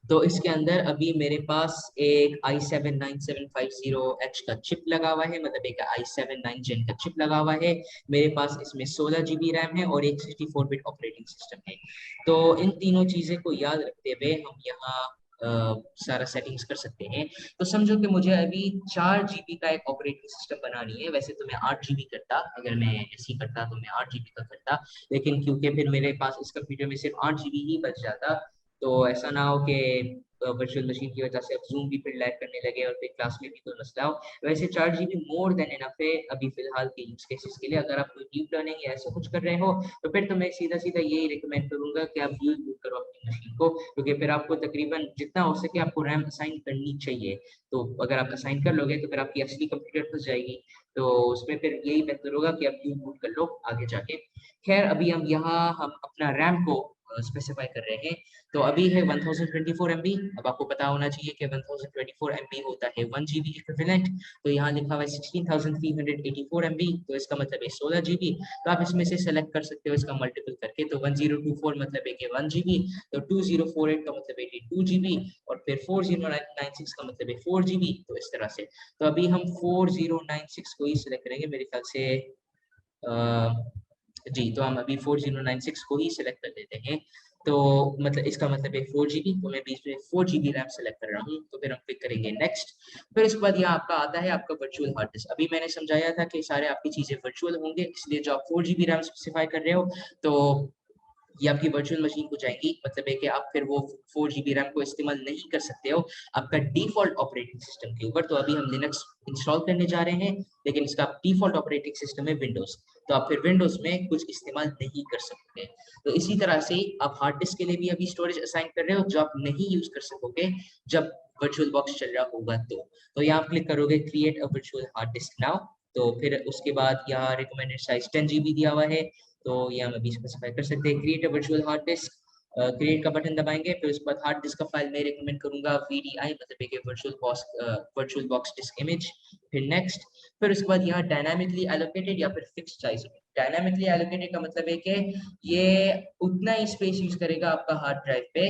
तो इसके अंदर अभी मेरे पास एक i7-9750H का चिप लगा हुआ है, मतलब एक i7 9 Gen का चिप लगा हुआ है। मेरे पास इसमें 16 GB रैम है और एक 64-बिट ऑपरेटिंग सिस्टम है। तो इन तीनों चीजें को याद रखते हुए हम यहाँ सारा सेटिंग्स कर सकते हैं। तो समझो कि मुझे अभी 4 GB का एक ऑपरेटिंग सिस्टम बनानी है। वैसे तो मैं 8 GB करता, अगर मैं ऐसी करता तो मैं 8 GB का करता, लेकिन क्योंकि फिर मेरे पास इस कंप्यूटर में सिर्फ 8 GB ही बच जाता, तो ऐसा ना हो कि वर्चुअल मशीन की वजह से अब जूम भी फिर लैग करने लगे और फिर क्लास में भी कोई मसला हो। वैसे 4 GB मोर देन इनफ है अभी फिलहाल के यूज केसेस के लिए। अगर आप कोई डीप लर्निंग या ऐसा कुछ कर रहे हो तो फिर तो मैं सीधा सीधा यही रिकमेंड करूंगा कि आप यूज बूट करो अपनी मशीन को, क्योंकि फिर आपको तकरीबन जितना हो सके आपको रैम असाइन करनी चाहिए। तो अगर आप असाइन कर लोगे तो फिर आपकी असली कंप्यूटर फंस जाएगी। तो उसमें फिर यही बेहतर होगा कि आप यूज बूट कर लो आगे जाके। खैर अभी हम अपना रैम को स्पेसिफाई कर रहे हैं। तो अभी है 1024 MB। अब आपको पता होना चाहिए कि 1024 MB होता है 1 GB इक्विवेलेंट। तो यहाँ लिखा हुआ है 16,384 MB, तो इसका मतलब है 16 GB। तो आप इसमें से सेलेक्ट कर सकते हो इसका मल्टीपल करके। तो 1024 मतलब है कि 1 GB, तो 2048 का मतलब है 2 GB, और फिर 4096 का मतलब है 4 GB। तो इस तरह से तो अभी हम 4096 को ही सिलेक्ट करेंगे मेरे ख्याल से। जी, तो हम अभी 4096 को ही सिलेक्ट कर लेते हैं। तो मतलब इसका मतलब है 4 GB, तो मैं बीच में 4 GB रैम सेलेक्ट कर रहा हूँ। तो फिर हम क्लिक करेंगे नेक्स्ट। फिर इसके बाद यहाँ आपका आता है आपका वर्चुअल हार्ड डिस्क। अभी मैंने समझाया था कि सारे आपकी चीजें वर्चुअल होंगे, इसलिए जो आप 4 GB रैम स्पेसिफाई कर रहे हो तो ये आपकी वर्चुअल मशीन को जाएंगी। मतलब है कि आप फिर वो 4 GB रैम को इस्तेमाल नहीं कर सकते हो आपका डिफॉल्ट ऑपरेटिंग सिस्टम के ऊपर। तो अभी हम लिनक्स इंस्टॉल करने जा रहे हैं, लेकिन इसका डिफॉल्ट ऑपरेटिंग सिस्टम है विंडोज। तो आप फिर विंडोज में कुछ इस्तेमाल नहीं कर सकते। तो इसी तरह से आप हार्ड डिस्क के लिए भी अभी स्टोरेज असाइन कर रहे हो जो आप नहीं यूज कर सकोगे जब वर्चुअल बॉक्स चल रहा होगा। तो यहाँ आप क्लिक करोगे create a virtual hard disk now. तो फिर उसके बाद यहाँ रिकमेंडेड साइज 10 GB दिया हुआ है, तो यहाँ हम अभी स्पेसिफाई कर सकते हैं create a virtual hard disk. Create का बटन दबाएंगे, फिर उसके बाद हार्ड डिस्क का फाइल मैं रिकमेंड करूंगा VDI, मतलब एक वर्चुअल बॉक्स डिस्क इमेज। फिर नेक्स्ट। फिर उसके बाद यहाँ डायनामिकली एलोकेटेड या फिर फिक्स्ड साइज। डायनामिकली एलोकेटेड का मतलब है कि ये उतना ही स्पेस यूज करेगा आपका हार्ड ड्राइव पे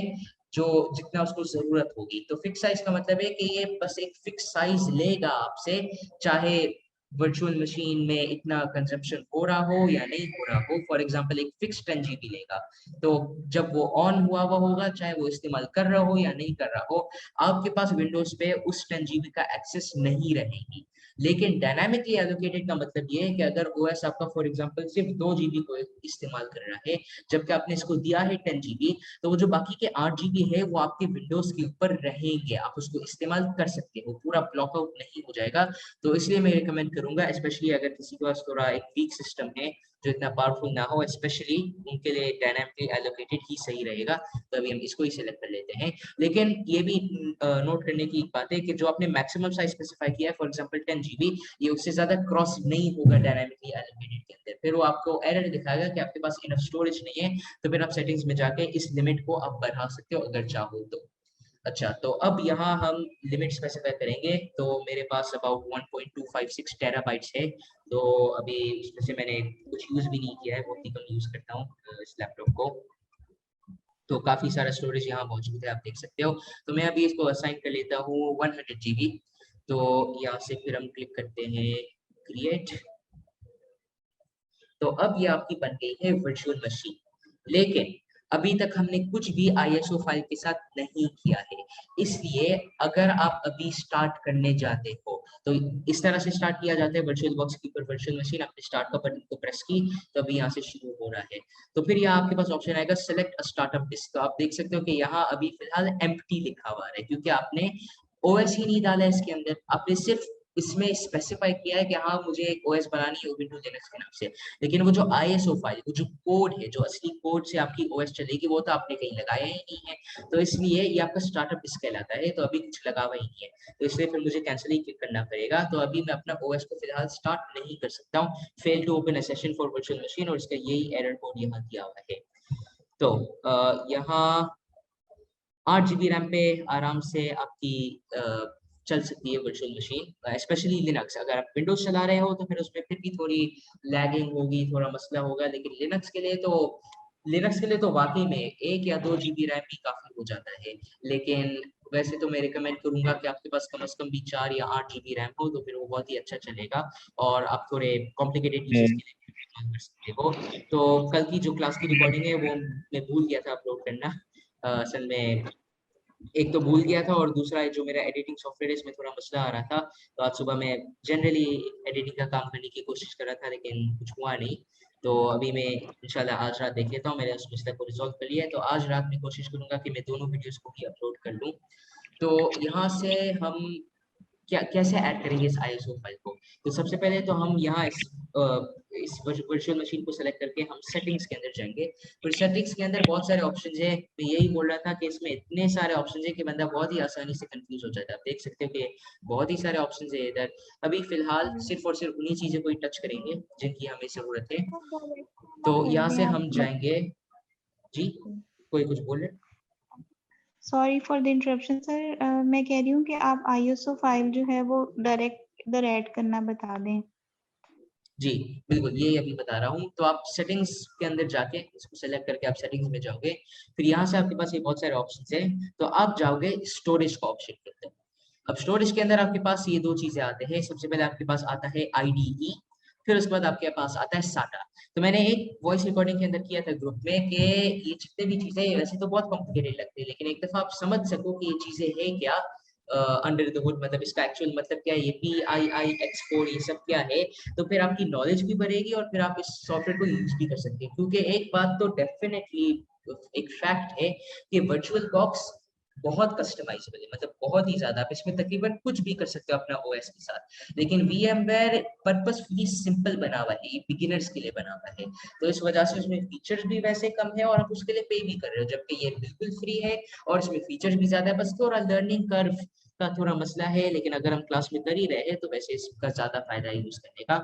जो जितना उसको जरूरत होगी। तो फिक्स साइज का मतलब है कि ये बस एक फिक्स साइज लेगा आपसे, चाहे वर्चुअल मशीन में इतना कंजम्पशन हो रहा हो या नहीं हो रहा हो। फॉर एग्जांपल एक फिक्स 10 GB लेगा, तो जब वो ऑन हुआ होगा, चाहे वो इस्तेमाल कर रहा हो या नहीं कर रहा हो, आपके पास विंडोज पे उस 10 GB का एक्सेस नहीं रहेगी। लेकिन डायनामिकली एलोकेटेड का मतलब ये है कि अगर OS आपका फॉर एग्जांपल सिर्फ 2 GB को इस्तेमाल कर रहा है, जबकि आपने इसको दिया है 10 GB, तो वो जो बाकी के 8 GB है वो आपके विंडोज के ऊपर रहेंगे, आप उसको इस्तेमाल कर सकते हो, पूरा ब्लॉकआउट नहीं हो जाएगा। तो इसलिए मैं रिकमेंड करूंगा, स्पेशली अगर किसी के पास थोड़ा एक वीक सिस्टम है जो इतना पावरफुल ना हो, स्पेशली उनके लिए डायनामिकली एलोकेटेड ही सही रहेगा। तो अभी हम इसको ही सिलेक्ट कर लेते हैं। लेकिन ये भी नोट करने की बात है कि जो आपने मैक्सिमम साइज स्पेसिफाई किया है फॉर एग्जांपल 10 GB, ये उससे ज्यादा क्रॉस नहीं होगा डायनामिकली एलोकेटेड के अंदर। फिर वो आपको एरर दिखाएगा कि आपके पास इनफ स्टोरेज नहीं है। तो फिर आप सेटिंग्स में जाके इस लिमिट को आप बढ़ा सकते हो अगर चाहो तो। अच्छा, तो अब यहाँ हम लिमिट स्पेसिफाई करेंगे। तो मेरे पास अबाउट 1.256 टेराबाइट्स है। तो अभी उसमें से मैंने कुछ यूज भी नहीं किया है, बहुत ही कम यूज करता हूँ इस लैपटॉप को। तो काफी सारा स्टोरेज यहाँ मौजूद है, आप देख सकते हो। तो मैं अभी इसको असाइन कर लेता हूँ 100 GB। तो यहाँ से फिर हम क्लिक करते हैं क्रिएट। तो अब ये आपकी बन गई है वर्चुअल मशीन। लेकिन अभी तक हमने कुछ भी ISO फाइल के साथ नहीं किया है, इसलिए अगर आप अभी स्टार्ट करने जाते हो तो इस तरह से स्टार्ट किया जाता है वर्चुअल बॉक्स के ऊपर वर्चुअल मशीन। आपने स्टार्ट का बटन को प्रेस की तो अभी यहाँ से शुरू हो रहा है। तो फिर यहाँ आपके पास ऑप्शन आएगा सेलेक्ट अ स्टार्टअप डिस्क। तो आप देख सकते हो कि यहाँ अभी फिलहाल एम्प्टी लिखा हुआ है, क्योंकि आपने OS ही नहीं डाला है इसके अंदर। आपने सिर्फ इसमें स्पेसिफाई किया है कि हाँ मुझे एक OS बनानी है विंडोज लिनक्स के नाम से, लेकिन वो जो ISO फाइल, वो जो कोड है, जो असली कोड से आपकी OS चलेगी, वो तो आपने कहीं लगाया ही नहीं है। तो इसलिए ये आपका स्टार्टअप डिस्क कहलाता है। तो अभी कुछ लगा हुआ ही नहीं है, तो इसलिए फिर मुझे कैंसिल ही क्लिक करना पड़ेगा। तो अभी मैं अपना OS को फिलहाल स्टार्ट नहीं कर सकता हूँ। Fail to open a session for virtual machine, और इसका यही एरर कोड यहाँ दिया हुआ है। तो यहाँ 8 GB रैम पे आराम से आपकी चल सकती है वर्चुअल मशीन, स्पेशली लिनक्स। अगर आप विंडोज चला रहे हो तो फिर उसमें फिर भी थोड़ी लैगिंग होगी, थोड़ा मसला होगा, लेकिन लिनक्स के लिए तो वाकई में 1 या 2 GB रैम भी काफी हो जाता है। लेकिन वैसे तो मैं रिकमेंड करूंगा कि आपके पास कम से कम भी 4 या 8 GB रैम हो, तो फिर वो बहुत ही अच्छा चलेगा और आप थोड़े कॉम्प्लिकेटेड यूजेस के लिए इस्तेमाल कर सकते हो। तो कल की जो क्लास की रिकॉर्डिंग है वो मैं भूल गया था अपलोड करना। असल में एक तो भूल गया था, और दूसरा जो मेरा एडिटिंग सॉफ्टवेयर है इसमें थोड़ा मसला आ रहा था। तो आज सुबह मैं जनरली एडिटिंग का काम करने की कोशिश कर रहा था, लेकिन कुछ हुआ नहीं। तो अभी मैं इंशाल्लाह आज रात देख लेता हूँ, मैंने उस मसले को रिजॉल्व कर लिया है। तो आज रात में कोशिश करूंगा कि मैं दोनों वीडियोस को भी अपलोड कर लूँ। तो यहाँ से हम कैसे ऐड करेंगे इस ISO फाइल को। तो सबसे पहले तो हम यहाँ इस वर्चुअल मशीन को सेलेक्ट करके हम सेटिंग्स के अंदर जाएंगे। फिर सेटिंग्स के अंदर बहुत सारे ऑप्शंस है। मैं यही बोल रहा था कि इसमें इतने सारे ऑप्शंस है कि बंदा बहुत ही आसानी से कंफ्यूज हो जाता है। आप देख सकते हो कि बहुत ही सारे ऑप्शंस है इधर। अभी फिलहाल सिर्फ और सिर्फ उन्हीं चीजों को ही टच करेंगे जिनकी हमें जरूरत है। तो यहाँ से हम जाएंगे जी। कोई कुछ बोल रहे? Sorry for the interruption sir, मैं कह रही हूँ कि आप ISO फाइल जो है वो डायरेक्ट इधर ऐड करना बता दें। जी बिल्कुल, ये अभी बता रहा हूँ। तो आप सेटिंग्स के अंदर जाके इसको सेलेक्ट करके आप सेटिंग्स में जाओगे, फिर यहाँ से आपके पास ये बहुत सारे ऑप्शंस हैं, तो आप जाओगे स्टोरेज का ऑप्शन के अंदर। अब स्टोरेज के अंदर आपके पास ये दो चीजें आते हैं। सबसे पहले आपके पास आता है IDE, फिर उसके बाद आपके पास आता है SATA। तो मैंने एक वॉइस रिकॉर्डिंग के अंदर किया था ग्रुप में कि ये जितने भी चीजें वैसे तो बहुत कॉम्प्लिकेटेड लगती है, लेकिन एक दफा आप समझ सको कि ये चीजें है क्या अंडर द हुड, मतलब इसका एक्चुअल मतलब क्या है, ये PIIX4 ये सब क्या है, तो फिर आपकी नॉलेज भी बढ़ेगी और फिर आप इस सॉफ्टवेयर को यूज भी कर सकते हैं। क्योंकि एक बात तो डेफिनेटली एक फैक्ट है कि वर्चुअल बॉक्स बहुत कस्टमाइजेबल है, मतलब बहुत ही ज्यादा। आप इसमें तकरीबन कुछ भी कर सकते हो अपना OS के साथ। लेकिन VMware पर्पसफुली सिंपल बना हुआ है, ये बिगिनर्स के लिए बना हुआ है, तो इस वजह से उसमें फीचर्स भी वैसे कम है और आप उसके लिए पे भी कर रहे हो, जबकि ये बिल्कुल फ्री है और इसमें फीचर्स भी ज्यादा है। बस थोड़ा लर्निंग कर्व का थोड़ा मसला है, लेकिन अगर हम क्लास में कर ही रहे हैं तो वैसे इसका ज्यादा फायदा है यूज करने का।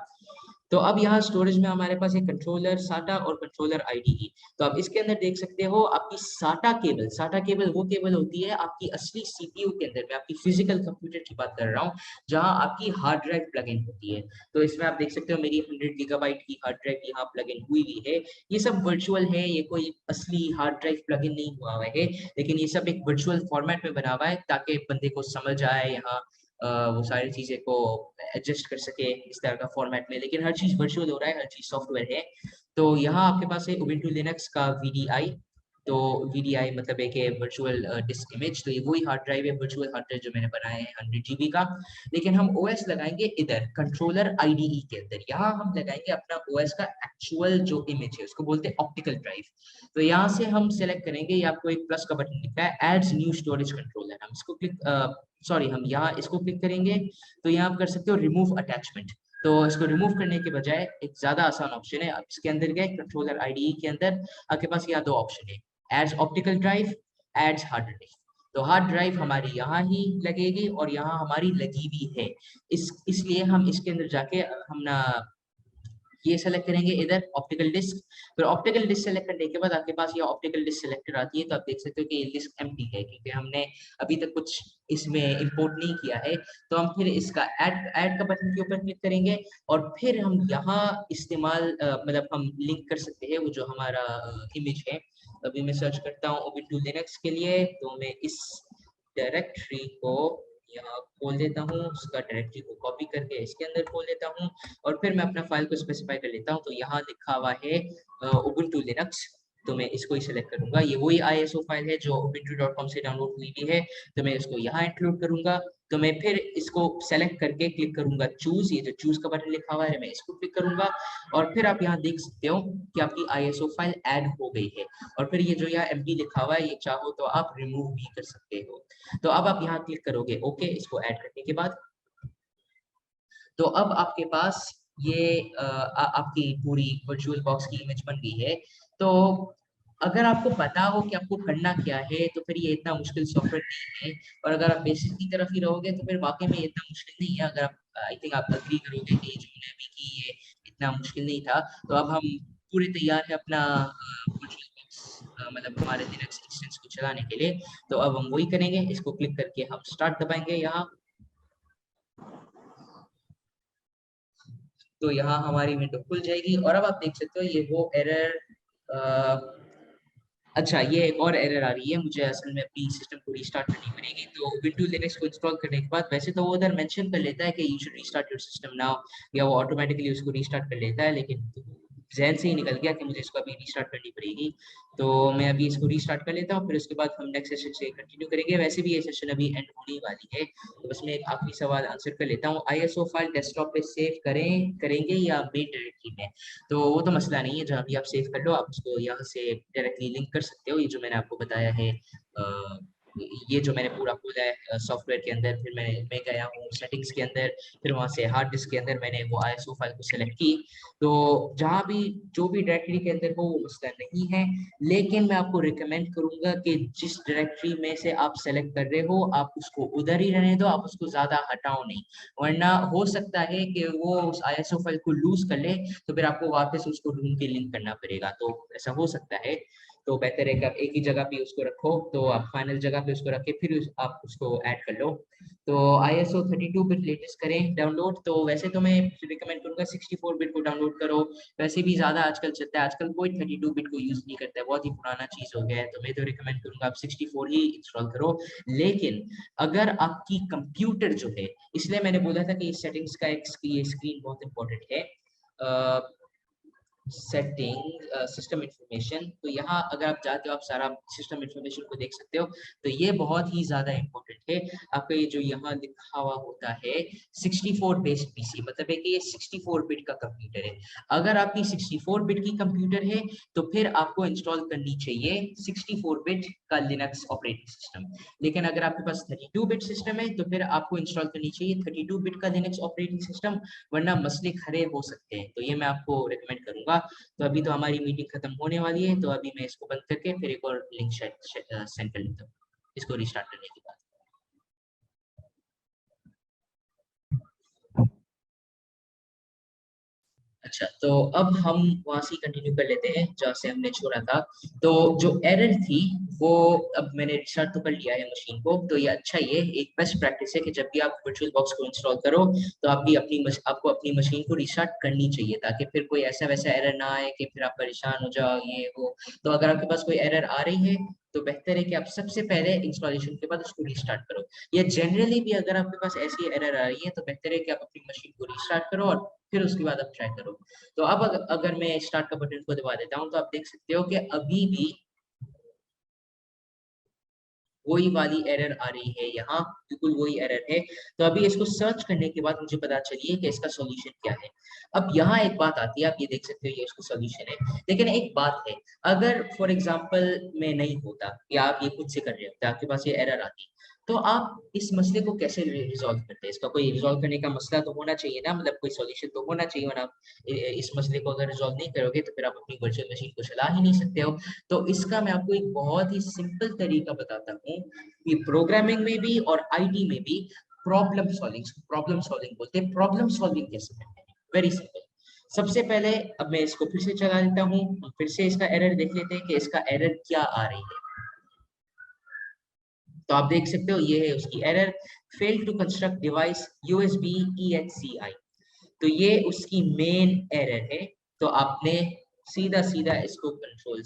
तो अब यहाँ स्टोरेज में हमारे पास एक कंट्रोलर SATA और कंट्रोलर IDE। तो आप इसके अंदर देख सकते हो आपकी SATA केबल वो केबल होती है आपकी असली CPU के अंदर, मैं आपकी फिजिकल कंप्यूटर की बात कर रहा हूँ, जहाँ आपकी हार्ड ड्राइव प्लग इन होती है। तो इसमें आप देख सकते हो मेरी 100 GB की हार्ड ड्राइव यहाँ प्लग इन हुई हुई है। ये सब वर्चुअल है, ये कोई असली हार्ड ड्राइव प्लग इन नहीं हुआ हुआ है, लेकिन ये सब एक वर्चुअल फॉर्मेट में बना हुआ है ताकि बंदे को समझ आए यहाँ वो सारी चीजें को एडजस्ट कर सके इस तरह का फॉर्मेट में। लेकिन हर चीज वर्चुअल हो रहा है, हर चीज सॉफ्टवेयर है। तो यहाँ आपके पास है उबुंटू लिनक्स का VDI। तो VDI मतलब एक है वर्चुअल डिस्क इमेज, तो ये वही हार्ड ड्राइव है, वर्चुअल हार्ड ड्राइव जो मैंने बनाया है 100 GB का। लेकिन हम OS लगाएंगे इधर कंट्रोलर IDE के अंदर, यहाँ हम लगाएंगे अपना OS का एक्चुअल जो इमेज है, उसको बोलते हैं ऑप्टिकल ड्राइव। तो यहाँ से हम सेलेक्ट करेंगे, ये आपको एक प्लस का बटन दिखता है, एड्स न्यू स्टोरेज कंट्रोलर, हम इसको क्लिक सॉरी हम यहाँ इसको क्लिक करेंगे तो यहाँ आप कर सकते हो रिमूव अटैचमेंट। तो इसको रिमूव करने के बजाय एक ज्यादा आसान ऑप्शन है, आप इसके अंदर गए कंट्रोलर IDE के अंदर, आपके पास यहाँ दो ऑप्शन है, adds optical drive, adds hard drive. तो हार्ड ड्राइव हमारी यहाँ ही लगेगी और यहाँ हमारी लगी भी है, इसलिए हम इसके अंदर जाके हम ना ये सेलेक्ट करेंगे इधर ऑप्टिकल डिस्क। फिर ऑप्टिकल डिस्क सेलेक्ट करने के बाद आपके पास ये ऑप्टिकल डिस्क सेलेक्टर आती है, तो आप देख सकते हो कि ये डिस्क एम्प्टी है क्योंकि हमने अभी तक कुछ इसमें इंपोर्ट नहीं किया है। तो हम फिर इसका ऐड का बटन के ऊपर क्लिक करेंगे और फिर हम यहाँ इस्तेमाल मतलब हम लिंक कर सकते हैं वो जो हमारा इमेज है। अभी मैं सर्च करता हूँ उबुंटू लिनक्स के लिए, तो मैं इस डायरेक्टरी को यहाँ खोल देता हूँ, उसका डायरेक्टरी को कॉपी करके इसके अंदर खोल देता हूँ और फिर मैं अपना फाइल को स्पेसिफाई कर लेता हूँ। तो यहाँ लिखा हुआ है उबुंटू लिनक्स, तो मैं इसको ही सिलेक्ट करूंगा। ये वही ISO फाइल है जो ubuntu.com से डाउनलोड हुई भी है, तो मैं इसको यहाँ इंक्लूड करूंगा। तो मैं फिर इसको सेलेक्ट करके क्लिक करूंगा चूज, ये जो चूज का बटन लिखा हुआ है मैं इसको क्लिक करूंगा और फिर आप यहाँ देख सकते हो कि आपकी ISO फाइल ऐड हो गई है। और फिर ये जो यहाँ MD लिखा हुआ है ये चाहो तो आप रिमूव भी कर सकते हो। तो अब आप यहाँ क्लिक करोगे ओके इसको ऐड करने के बाद। तो अब आपके पास ये आपकी पूरी वर्चुअल बॉक्स की इमेज बन गई है। तो अगर आपको पता हो कि आपको करना क्या है तो फिर ये इतना मुश्किल सॉफ्टवेयर नहीं है, और अगर आप बेसिक की तरफ ही रहोगे तो फिर वाकई में इतना मुश्किल नहीं है। अगर आप आई थिंक आप अग्री करोगे कि जो मैंने अभी की ये इतना मुश्किल नहीं था। तो अब हम पूरे तैयार है अपना वर्चुअल बॉक्स मतलब हमारे लिनक्स इंस्टेंस को चलाने के लिए। तो अब हम वही करेंगे, इसको क्लिक करके हम स्टार्ट दबाएंगे यहाँ। तो यहाँ हमारी विंडो खुल जाएगी और अब आप देख सकते हो ये वो एरर अच्छा ये एक और एरर आ रही है, मुझे असल में अपनी सिस्टम को रीस्टार्ट करनी पड़ेगी। तो विंडो लिनक्स को इंस्टॉल करने के बाद वैसे तो वो उधर मेंशन कर लेता है कि you should restart your system now, या वो ऑटोमेटिकली उसको रीस्टार्ट कर लेता है, लेकिन जहन से ही निकल गया कि मुझे इसको अभी रीस्टार्ट करनी पड़ेगी। तो मैं अभी इसको रीस्टार्ट कर लेता हूँ, फिर उसके बाद हम नेक्स्ट सेशन से कंटिन्यू करेंगे। वैसे भी ये सेशन अभी एंड होने वाली है, तो बस मैं एक आखिरी सवाल आंसर कर लेता हूँ, ISO फाइल डेस्कटॉप पे सेव करेंगे या मेन डायरेक्टरी में? तो वो तो मसला नहीं है, जहाँ भी आप सेव कर लो आप उसको यहाँ से डायरेक्टली लिंक कर सकते हो। ये जो मैंने आपको बताया है ये जो मैंने पूरा खोला है सॉफ्टवेयर के अंदर, फिर मैं गया हूँ सेटिंग्स के अंदर, फिर वहाँ से हार्ड डिस्क के अंदर मैंने वो ISO फाइल को सेलेक्ट की। तो जहाँ भी जो भी डायरेक्टरी के अंदर हो वो मसला नहीं है, लेकिन मैं आपको रिकमेंड करूंगा कि जिस डायरेक्टरी में से आप सेलेक्ट कर रहे हो आप उसको उधर ही रहने दो, आप उसको ज्यादा हटाओ नहीं, वरना हो सकता है कि वो उस ISO फाइल को लूज कर ले, तो फिर आपको वापस उसको ढूंढ के लिंक करना पड़ेगा, तो ऐसा हो सकता है। तो बेहतर है कि आप एक ही जगह पे उसको रखो, तो आप फाइनल जगह पे उसको रख के फिर आप उसको ऐड कर लो। तो ISO 32 बिट लेटेस्ट करें डाउनलोड। तो वैसे तो मैं रिकमेंड करूंगा 64 बिट को डाउनलोड करो, वैसे भी ज्यादा आजकल चलता है, आजकल कोई 32 बिट को यूज नहीं करता है, बहुत ही पुराना चीज हो गया है, तो मैं तो रिकमेंड करूंगा आप 64 ही इंस्टॉल करो। लेकिन अगर आपकी कंप्यूटर जो है, इसलिए मैंने बोला था कि इस सेटिंग्स का ये स्क्रीन बहुत इंपॉर्टेंट है, सेटिंग सिस्टम इंफॉर्मेशन। तो यहाँ अगर आप जाते हो आप सारा सिस्टम इंफॉर्मेशन को देख सकते हो, तो ये बहुत ही ज्यादा इंपॉर्टेंट है। आपका ये जो यहाँ लिखा हुआ होता है 64 बेस्ड पीसी, मतलब है कि ये 64 बिट का कंप्यूटर है। अगर आपकी 64 बिट की कंप्यूटर है तो फिर आपको इंस्टॉल करनी चाहिए 64 बिट का लिनक्स ऑपरेटिंग सिस्टम। लेकिन अगर आपके पास 32 बिट सिस्टम है तो फिर आपको इंस्टॉल करनी चाहिए 32 बिट का लिनक्स ऑपरेटिंग सिस्टम, वरना मसले खड़े हो सकते हैं। तो ये मैं आपको रिकमेंड करूंगा। तो अभी तो हमारी मीटिंग खत्म होने वाली है, तो अभी मैं इसको बंद करके फिर एक और लिंक सेंड कर लेता हूँ इसको रिस्टार्ट करने के बाद। अच्छा, तो अब हम वहां से कंटिन्यू कर लेते हैं जहाँ से हमने छोड़ा था। तो जो एरर थी वो अब मैंने रिस्टार्ट तो कर लिया है मशीन को, तो ये अच्छा, ये एक बेस्ट प्रैक्टिस है कि जब भी आप वर्चुअल बॉक्स को इंस्टॉल करो तो आपको अपनी मशीन को रिस्टार्ट करनी चाहिए, ताकि फिर कोई ऐसा वैसा एरर ना आए कि फिर आप परेशान हो जाओ ये वो। तो अगर आपके पास कोई एरर आ रही है तो बेहतर है कि आप सबसे पहले इंस्टॉलेशन के बाद उसको रिस्टार्ट करो, या जनरली भी अगर आपके पास ऐसी एरर आ रही है तो बेहतर है कि आप अपनी मशीन को रिस्टार्ट करो और फिर उसके बाद आप ट्राई करो। तो अब अगर मैं स्टार्ट का बटन को दबा देता हूं तो आप देख सकते हो कि अभी भी वही वाली एरर आ रही है, यहाँ बिल्कुल वही एरर है। तो अभी इसको सर्च करने के बाद मुझे पता चलिए कि इसका सॉल्यूशन क्या है। अब यहाँ एक बात आती है, आप ये देख सकते हो ये इसका सॉल्यूशन है, लेकिन एक बात है, अगर फॉर एग्जांपल मैं नहीं होता या आप ये खुद से कर रहे होते, आपके पास ये एरर आती, तो आप इस मसले को कैसे रिजॉल्व करते हैं? इसका कोई रिजॉल्व करने का मसला तो होना चाहिए ना, मतलब कोई सॉल्यूशन तो होना चाहिए, वरना आप इस मसले को अगर रिजॉल्व नहीं करोगे तो फिर आप अपनी वर्चुअल मशीन को चला ही नहीं सकते हो। तो इसका मैं आपको एक बहुत ही सिंपल तरीका बताता हूँ कि प्रोग्रामिंग में भी और आईटी में भी प्रॉब्लम सॉल्विंग बोलते हैं। प्रॉब्लम सॉल्विंग कैसे करते हैं? Very simple. सबसे पहले अब मैं इसको फिर से चला लेता हूँ, फिर से इसका एरर देख लेते हैं कि इसका एरर क्या आ रही है। तो आप देख सकते हो ये है उसकी error, fail to construct device USB EHCI। तो ये उसकी मेन एरर है। तो आपने सीधा सीधा इसको कंट्रोल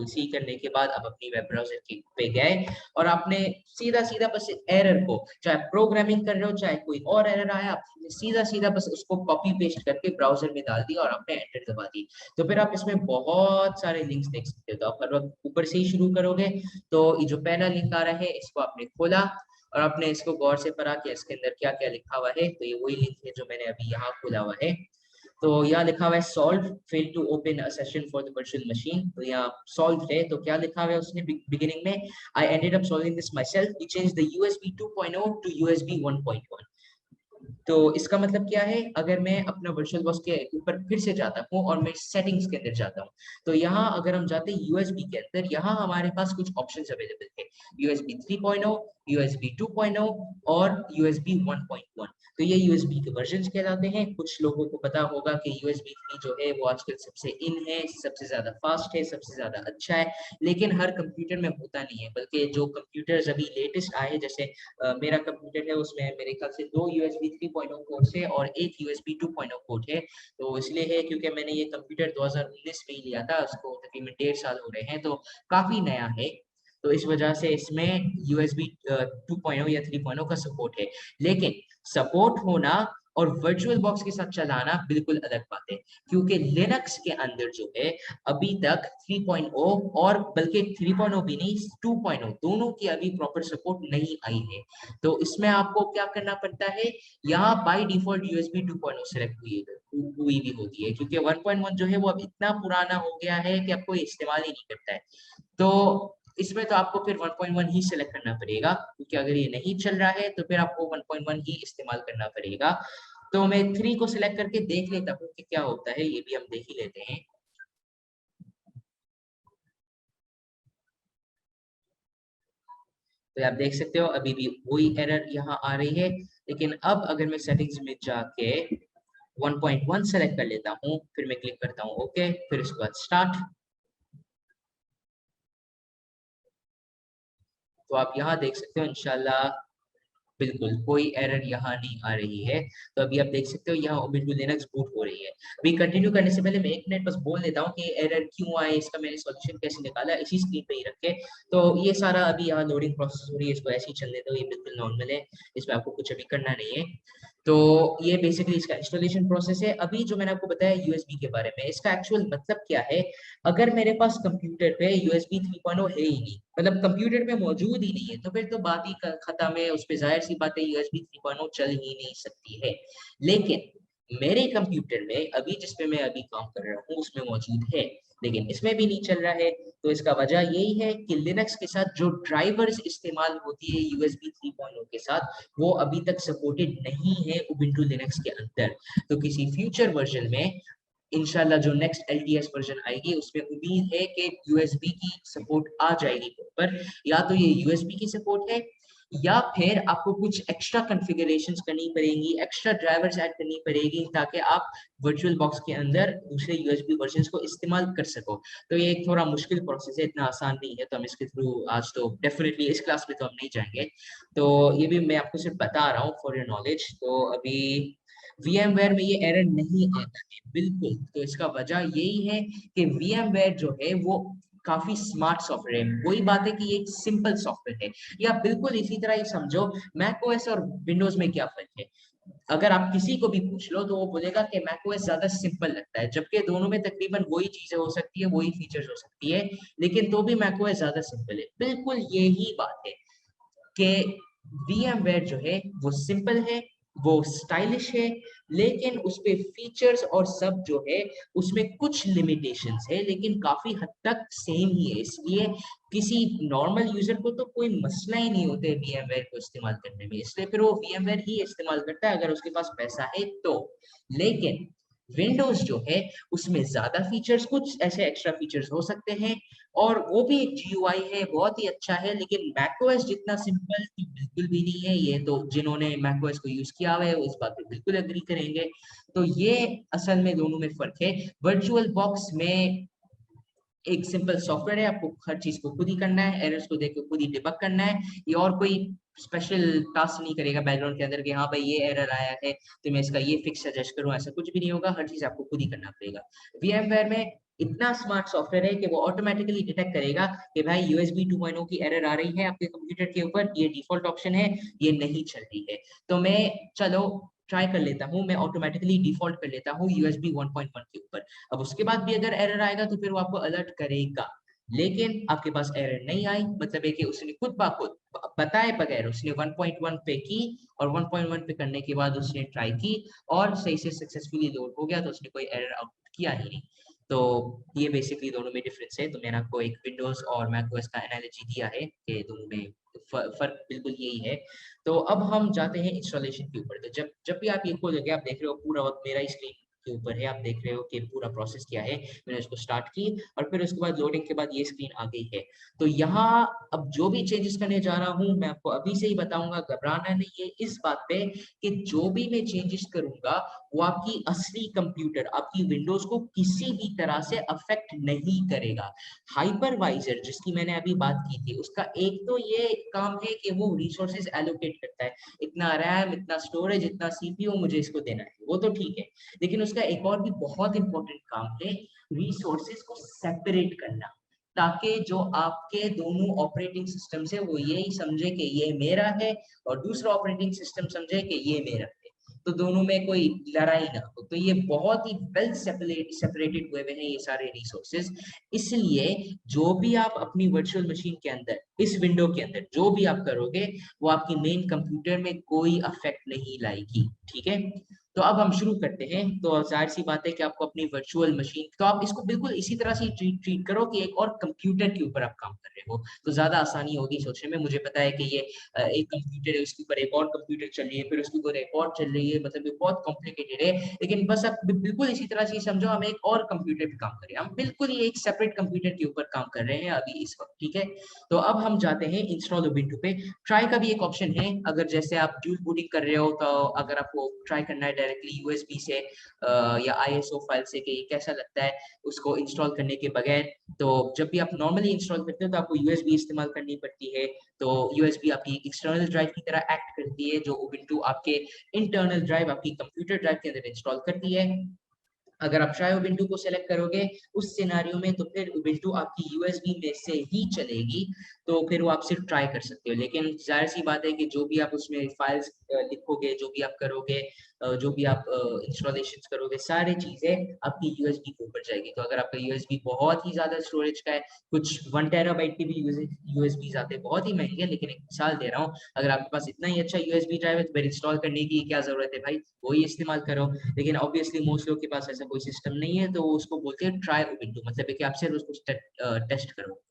सी करने के बाद आप अपनी वेब ब्राउजर पे गए और आपने सीधा सीधा बस एरर को, चाहे प्रोग्रामिंग कर रहे हो चाहे कोई और एरर आया, आपने सीधा सीधा बस उसको कॉपी पेस्ट करके ब्राउजर में डाल दिया और आपने एंटर दबा दी। तो फिर आप इसमें बहुत सारे लिंक्स देख सकते हो। तो आप हर वक्त ऊपर से ही शुरू करोगे, तो ये जो पहला लिंक आ रहा है इसको आपने खोला और आपने इसको गौर से पढ़ा कि इसके अंदर क्या क्या लिखा हुआ है। तो ये वही लिंक है जो मैंने अभी यहाँ खोला हुआ है। तो यहाँ लिखा हुआ है solve fail to open a session for the virtual machine. तो यहाँ सॉल्व है, तो क्या लिखा हुआ है उसने बिगिनिंग में, I ended up solving this myself, we change the USB 2.0 to USB 1.1। तो इसका मतलब क्या है, अगर मैं अपना वर्चुअल बॉक्स के ऊपर फिर से जाता हूँ और मैं सेटिंग्स के अंदर जाता हूँ, तो यहाँ अगर हम जाते हैं USB के अंदर, यहाँ हमारे पास कुछ ऑप्शंस अवेलेबल है, USB 3.0, USB 2.0 और USB 1.1। तो ये USB के वर्जन कहलाते हैं। कुछ लोगों को पता होगा कि USB 3 जो है वो आजकल सबसे इन है, सबसे ज्यादा फास्ट है, सबसे ज्यादा अच्छा है, लेकिन हर कंप्यूटर में होता नहीं है। बल्कि जो कंप्यूटर्स अभी लेटेस्ट आए, जैसे मेरा कंप्यूटर है उसमें मेरे ख्याल से 2 USB 3.0 पोर्ट्स है और एक USB 2.0 पोर्ट है। तो इसलिए है क्योंकि मैंने ये कंप्यूटर 2019 में ही लिया था, उसको तकरीबन 1.5 साल हो रहे हैं, तो काफी नया है। तो इस वजह से इसमें USB 2.0 या 3.0 का सपोर्ट है। लेकिन सपोर्ट होना और वर्चुअल बॉक्स के साथ चलाना बिल्कुल अलग बात है, क्योंकि लिनक्स के अंदर जो है अभी तक 3.0 और बल्कि 3.0 भी नहीं 2.0 दोनों की अभी प्रॉपर सपोर्ट नहीं आई है। तो इसमें आपको क्या करना पड़ता है, यहाँ बाय डिफॉल्ट USB 2.0 सेलेक्ट हुई भी होती है, क्योंकि 1.1 जो है वो अब इतना पुराना हो गया है कि अब कोई इस्तेमाल ही नहीं करता है। तो इसमें तो आपको फिर 1.1 ही सिलेक्ट करना पड़ेगा, क्योंकि अगर ये नहीं चल रहा है तो फिर आपको 1.1 ही इस्तेमाल करना पड़ेगा। तो मैं 3 को सिलेक्ट करके देख लेता हूँ कि क्या होता है, ये भी हम देख ही लेते हैं। तो आप देख सकते हो अभी भी वही एरर यहाँ आ रही है। लेकिन अब अगर मैं सेटिंग्स में जाके 1.1 सेलेक्ट कर लेता हूँ, फिर मैं क्लिक करता हूँ ओके, फिर उसके बाद स्टार्ट, तो आप यहाँ देख सकते हो इंशाल्लाह बिल्कुल कोई एरर यहाँ नहीं आ रही है। तो अभी आप देख सकते हो यहाँ बिल्कुल लिनक्स बूट हो रही है। अभी कंटिन्यू करने से पहले मैं एक मिनट बस बोल देता हूँ कि एरर क्यों आए, इसका मैंने सॉल्यूशन कैसे निकाला, इसी स्क्रीन पे ही रख के। तो ये सारा अभी यहाँ लोडिंग प्रोसेस हो रही है, इसको ऐसे ही चलने दो, ये बिल्कुल नॉर्मल है, इसमें आपको कुछ अभी करना नहीं है। तो ये बेसिकली इसका इंस्टॉलेशन प्रोसेस है। अभी जो मैंने आपको बताया यूएसबी के बारे में, इसका एक्चुअल मतलब क्या है, अगर मेरे पास कंप्यूटर पे USB 3.0 है ही नहीं, मतलब कंप्यूटर पे मौजूद ही नहीं है, तो फिर तो बात ही खत्म है, उस पे जाहिर सी बात है USB 3.0 चल ही नहीं सकती है। लेकिन मेरे कंप्यूटर में अभी जिस पे मैं अभी काम कर रहा हूँ उसमें मौजूद है, लेकिन इसमें भी नहीं चल रहा है। तो इसका वजह यही है कि लिनक्स के साथ जो ड्राइवर्स इस्तेमाल होती है USB 3.0 के साथ, वो अभी तक सपोर्टेड नहीं है उबुंटू लिनक्स के अंदर। तो किसी फ्यूचर वर्जन में इंशाल्लाह जो नेक्स्ट LTS वर्जन आएगी उसमें उम्मीद है कि USB की सपोर्ट आ जाएगी पर, या तो ये USB की सपोर्ट है या फिर आपको कुछ एक्स्ट्रा कॉन्फ़िगरेशंस करनी पड़ेंगी, एक्स्ट्रा ड्राइवर्स ऐड करनी पड़ेगी ताकि आप वर्चुअल बॉक्स के अंदर दूसरे USB वर्जन्स को इस्तेमाल कर सको। तो ये एक थोड़ा मुश्किल प्रोसेस है, इतना आसान नहीं है, तो हम इसके थ्रू आज तो डेफिनेटली इस क्लास में तो हम नहीं जाएंगे। तो ये भी मैं आपको सिर्फ बता रहा हूँ फॉर योर नॉलेज। तो अभी VMware में ये एरर नहीं आता है बिल्कुल, तो इसका वजह यही है कि VMware जो है वो काफी स्मार्ट सॉफ्टवेयर है। वही बात है कि ये एक सिंपल सॉफ्टवेयर है, या बिल्कुल इसी तरह ही समझो macOS और विंडोज में क्या फर्क है। अगर आप किसी को भी पूछ लो तो वो बोलेगा कि macOS ज्यादा सिंपल लगता है, जबकि दोनों में तकरीबन वही चीजें हो सकती है, वही फीचर्स हो सकती है, लेकिन तो भी macOS ज्यादा सिंपल है। बिल्कुल यही बात है कि VMware जो है वो सिंपल है, वो स्टाइलिश है, लेकिन उसपे फीचर्स और सब जो है उसमें कुछ लिमिटेशंस है, लेकिन काफी हद तक सेम ही है। इसलिए किसी नॉर्मल यूजर को तो कोई मसला ही नहीं होता है VMware को इस्तेमाल करने में, इसलिए फिर वो VMware ही इस्तेमाल करता है अगर उसके पास पैसा है तो। लेकिन विंडोज जो है उसमें ज्यादा फीचर्स, कुछ ऐसे एक्स्ट्रा फीचर्स हो सकते हैं, और वो भी एक GUI है, बहुत ही अच्छा है, लेकिन macOS जितना सिंपल तो बिल्कुल भी नहीं है। ये तो जिन्होंने macOS को यूज किया हुआ है वो इस बात पे बिल्कुल एग्री करेंगे। तो ये असल में दोनों में फर्क है। वर्चुअल बॉक्स में एक सिंपल सॉफ्टवेयर है, आपको हर चीज को खुद ही करना है, एरर्स को देख के खुद ही डिबग करना है, ये और कोई स्पेशल टास्क नहीं करेगा बैकग्राउंड के अंदर कि हाँ भाई ये एरर आया है तो मैं इसका ये फिक्स सजेस्ट करूँ, ऐसा कुछ भी नहीं होगा, हर चीज आपको खुद ही करना पड़ेगा। VMware में इतना स्मार्ट सॉफ्टवेयर है कि वो ऑटोमेटिकली डिटेक्ट करेगा कि भाई USB 2.0 की एरर आ रही है आपके कंप्यूटर के ऊपर, ये डिफॉल्ट ऑप्शन है, ये नहीं चल रही है। तो मैं चलो ट्राई कर लेता हूँ, मैं ऑटोमेटिकली डिफॉल्ट कर लेता हूँ USB 1.1 के ऊपर। अब उसके बाद भी अगर एरर आएगा तो फिर वो आपको अलर्ट करेगा, लेकिन आपके पास एरर नहीं आई, मतलब है कि उसने खुद खुद बताए बगैर उसने 1.1 पे की, और 1.1 पे करने के बाद उसने ट्राई की और सही से सक्सेसफुली लोड हो गया, तो उसने कोई एरर आउटपुट किया ही नहीं। तो ये बेसिकली दोनों में डिफरेंस है। तो मैंने आपको एक विंडोज और macOS का एनालॉजी दिया है कि दोनों में फर्क बिल्कुल यही है। तो अब हम जाते हैं इंस्टॉलेशन के ऊपर। तो जब भी आप ये खोलोगे आप देख रहे हो पूरा वक्त मेरा ही स्क्रीन के ऊपर है, आप देख रहे हो कि पूरा प्रोसेस क्या है। मैंने इसको स्टार्ट की और फिर उसके बाद लोडिंग के बाद ये स्क्रीन आ गई है। तो यहाँ अब जो भी चेंजेस करने जा रहा हूँ मैं आपको अभी से ही बताऊंगा, घबराना नहीं है इस बात पे कि जो भी मैं चेंजेस करूंगा वो आपकी असली कंप्यूटर, आपकी विंडोज को किसी भी तरह से अफेक्ट नहीं करेगा। हाइपरवाइजर जिसकी मैंने अभी बात की थी, उसका एक तो ये काम है कि वो रिसोर्सेज एलोकेट करता है, इतना रैम, इतना स्टोरेज, इतना CPU मुझे इसको देना है, वो तो ठीक है, लेकिन उसका एक और भी बहुत इंपॉर्टेंट काम है रिसोर्सेज को सेपरेट करना, ताकि जो आपके दोनों ऑपरेटिंग सिस्टम से वो यही समझे कि ये मेरा है और दूसरा ऑपरेटिंग सिस्टम समझे कि ये मेरा है, तो दोनों में कोई लड़ाई ना हो। तो ये बहुत ही वेल सेपरेटेड हुए हैं ये सारे रिसोर्सेज। इसलिए जो भी आप अपनी वर्चुअल मशीन के अंदर, इस विंडो के अंदर जो भी आप करोगे वो आपकी मेन कंप्यूटर में कोई अफेक्ट नहीं लाएगी, ठीक है। तो अब हम शुरू करते हैं। तो जाहिर सी बात है कि आपको अपनी वर्चुअल मशीन, तो आप इसको बिल्कुल इसी तरह से ट्रीट करो कि एक और कंप्यूटर के ऊपर आप काम कर रहे हो, तो ज्यादा आसानी होगी सोचने में। मुझे पता है कि ये एक कंप्यूटर है, उसके ऊपर एक और कंप्यूटर चल रही है, फिर उसके ऊपर एक और चल रही है, मतलब ये बहुत कॉम्प्लिकेटेड है, लेकिन बस आप बिल्कुल इसी तरह से समझो हम एक और कंप्यूटर पे काम कर रहे हैं, हम बिल्कुल ये एक सेपरेट कंप्यूटर के ऊपर काम कर रहे हैं अभी इस वक्त, ठीक है। तो अब हम जाते हैं इंस्टॉल उबुंटू पे। ट्राई का भी एक ऑप्शन है, अगर जैसे आप ड्यूल बूटिंग कर रहे हो तो अगर आपको ट्राई करना है डायरेक्टली यूएसबी से या आईएसओ फाइल से कि ये कैसा लगता है उसको इंस्टॉल करने के बगैर। तो जब भी आप नॉर्मली इंस्टॉल करते हो तो आपको यूएसबी इस्तेमाल करनी पड़ती है। तो यूएसबी आपकी एक्सटर्नल ड्राइव की तरह एक्ट करती है, जो उबुंटू आपके इंटरनल ड्राइव आपकी कंप्यूटर ड्राइव के अंदर इंस्टॉल करती है। अगर आप ट्राई उबुंटू को सेलेक्ट करोगे उस सिनेरियो में, तो फिर उबुंटू आपकी यूएसबी में से ही चलेगी, तो फिर वो आप सिर्फ ट्राई कर सकते हो। लेकिन जाहिर सी बात है कि जो भी आप उसमें फाइल्स लिखोगे, जो भी आप करोगे, जो भी आप इंस्टॉलेशंस करोगे, सारी चीजें आपकी यूएसबी के ऊपर जाएगी। तो अगर आपका यूएसबी बहुत ही ज्यादा स्टोरेज का है, कुछ 1 टेराबाइट के भी यूएसबी आते हैं, बहुत ही महंगे, लेकिन एक मिसाल दे रहा हूँ, अगर आपके पास इतना ही अच्छा यूएसबी ड्राइव है तो फिर इंस्टॉल करने की क्या जरूरत है भाई, वही इस्तेमाल करो। लेकिन ऑब्वियसली मोस्ट लोग के पास ऐसा कोई सिस्टम नहीं है, तो वो उसको बोलते हैं ट्राई उबुंटू, मतलब है कि आप सिर्फ उसको टेस्ट करो।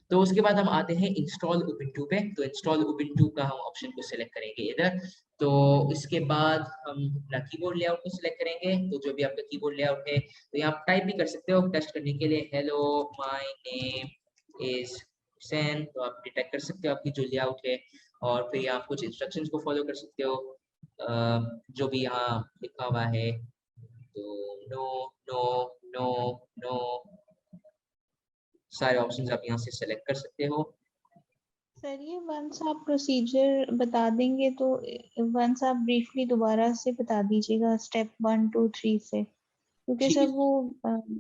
तो उसके बाद हम आते हैं इंस्टॉल उबुंटू पे। तो इंस्टॉल उबुंटू का हम ऑप्शन को सिलेक्ट करेंगे इधर। तो इसके बाद हम अपना कीबोर्ड लेआउट को सिलेक्ट करेंगे। तो जो भी आपका कीबोर्ड लेआउट है, तो यहाँ आप टाइप भी कर सकते हो टेस्ट करने के लिए, hello my name is Hussain, तो आप डिटेक्ट कर सकते हो आपकी जो लेआउट है। और फिर यहाँ कुछ इंस्ट्रक्शंस को फॉलो कर सकते हो, जो भी यहाँ लिखा हुआ है। तो नो नो नो नो, सारे ऑप्शंस आप यहाँ से सेलेक्ट कर सकते हो। सर ये वंस आप प्रोसीजर बता देंगे तो वंस आप ब्रीफली दोबारा से बता दीजिएगा स्टेप 1 2 3 से, क्योंकि ठीक सर है, वो कोई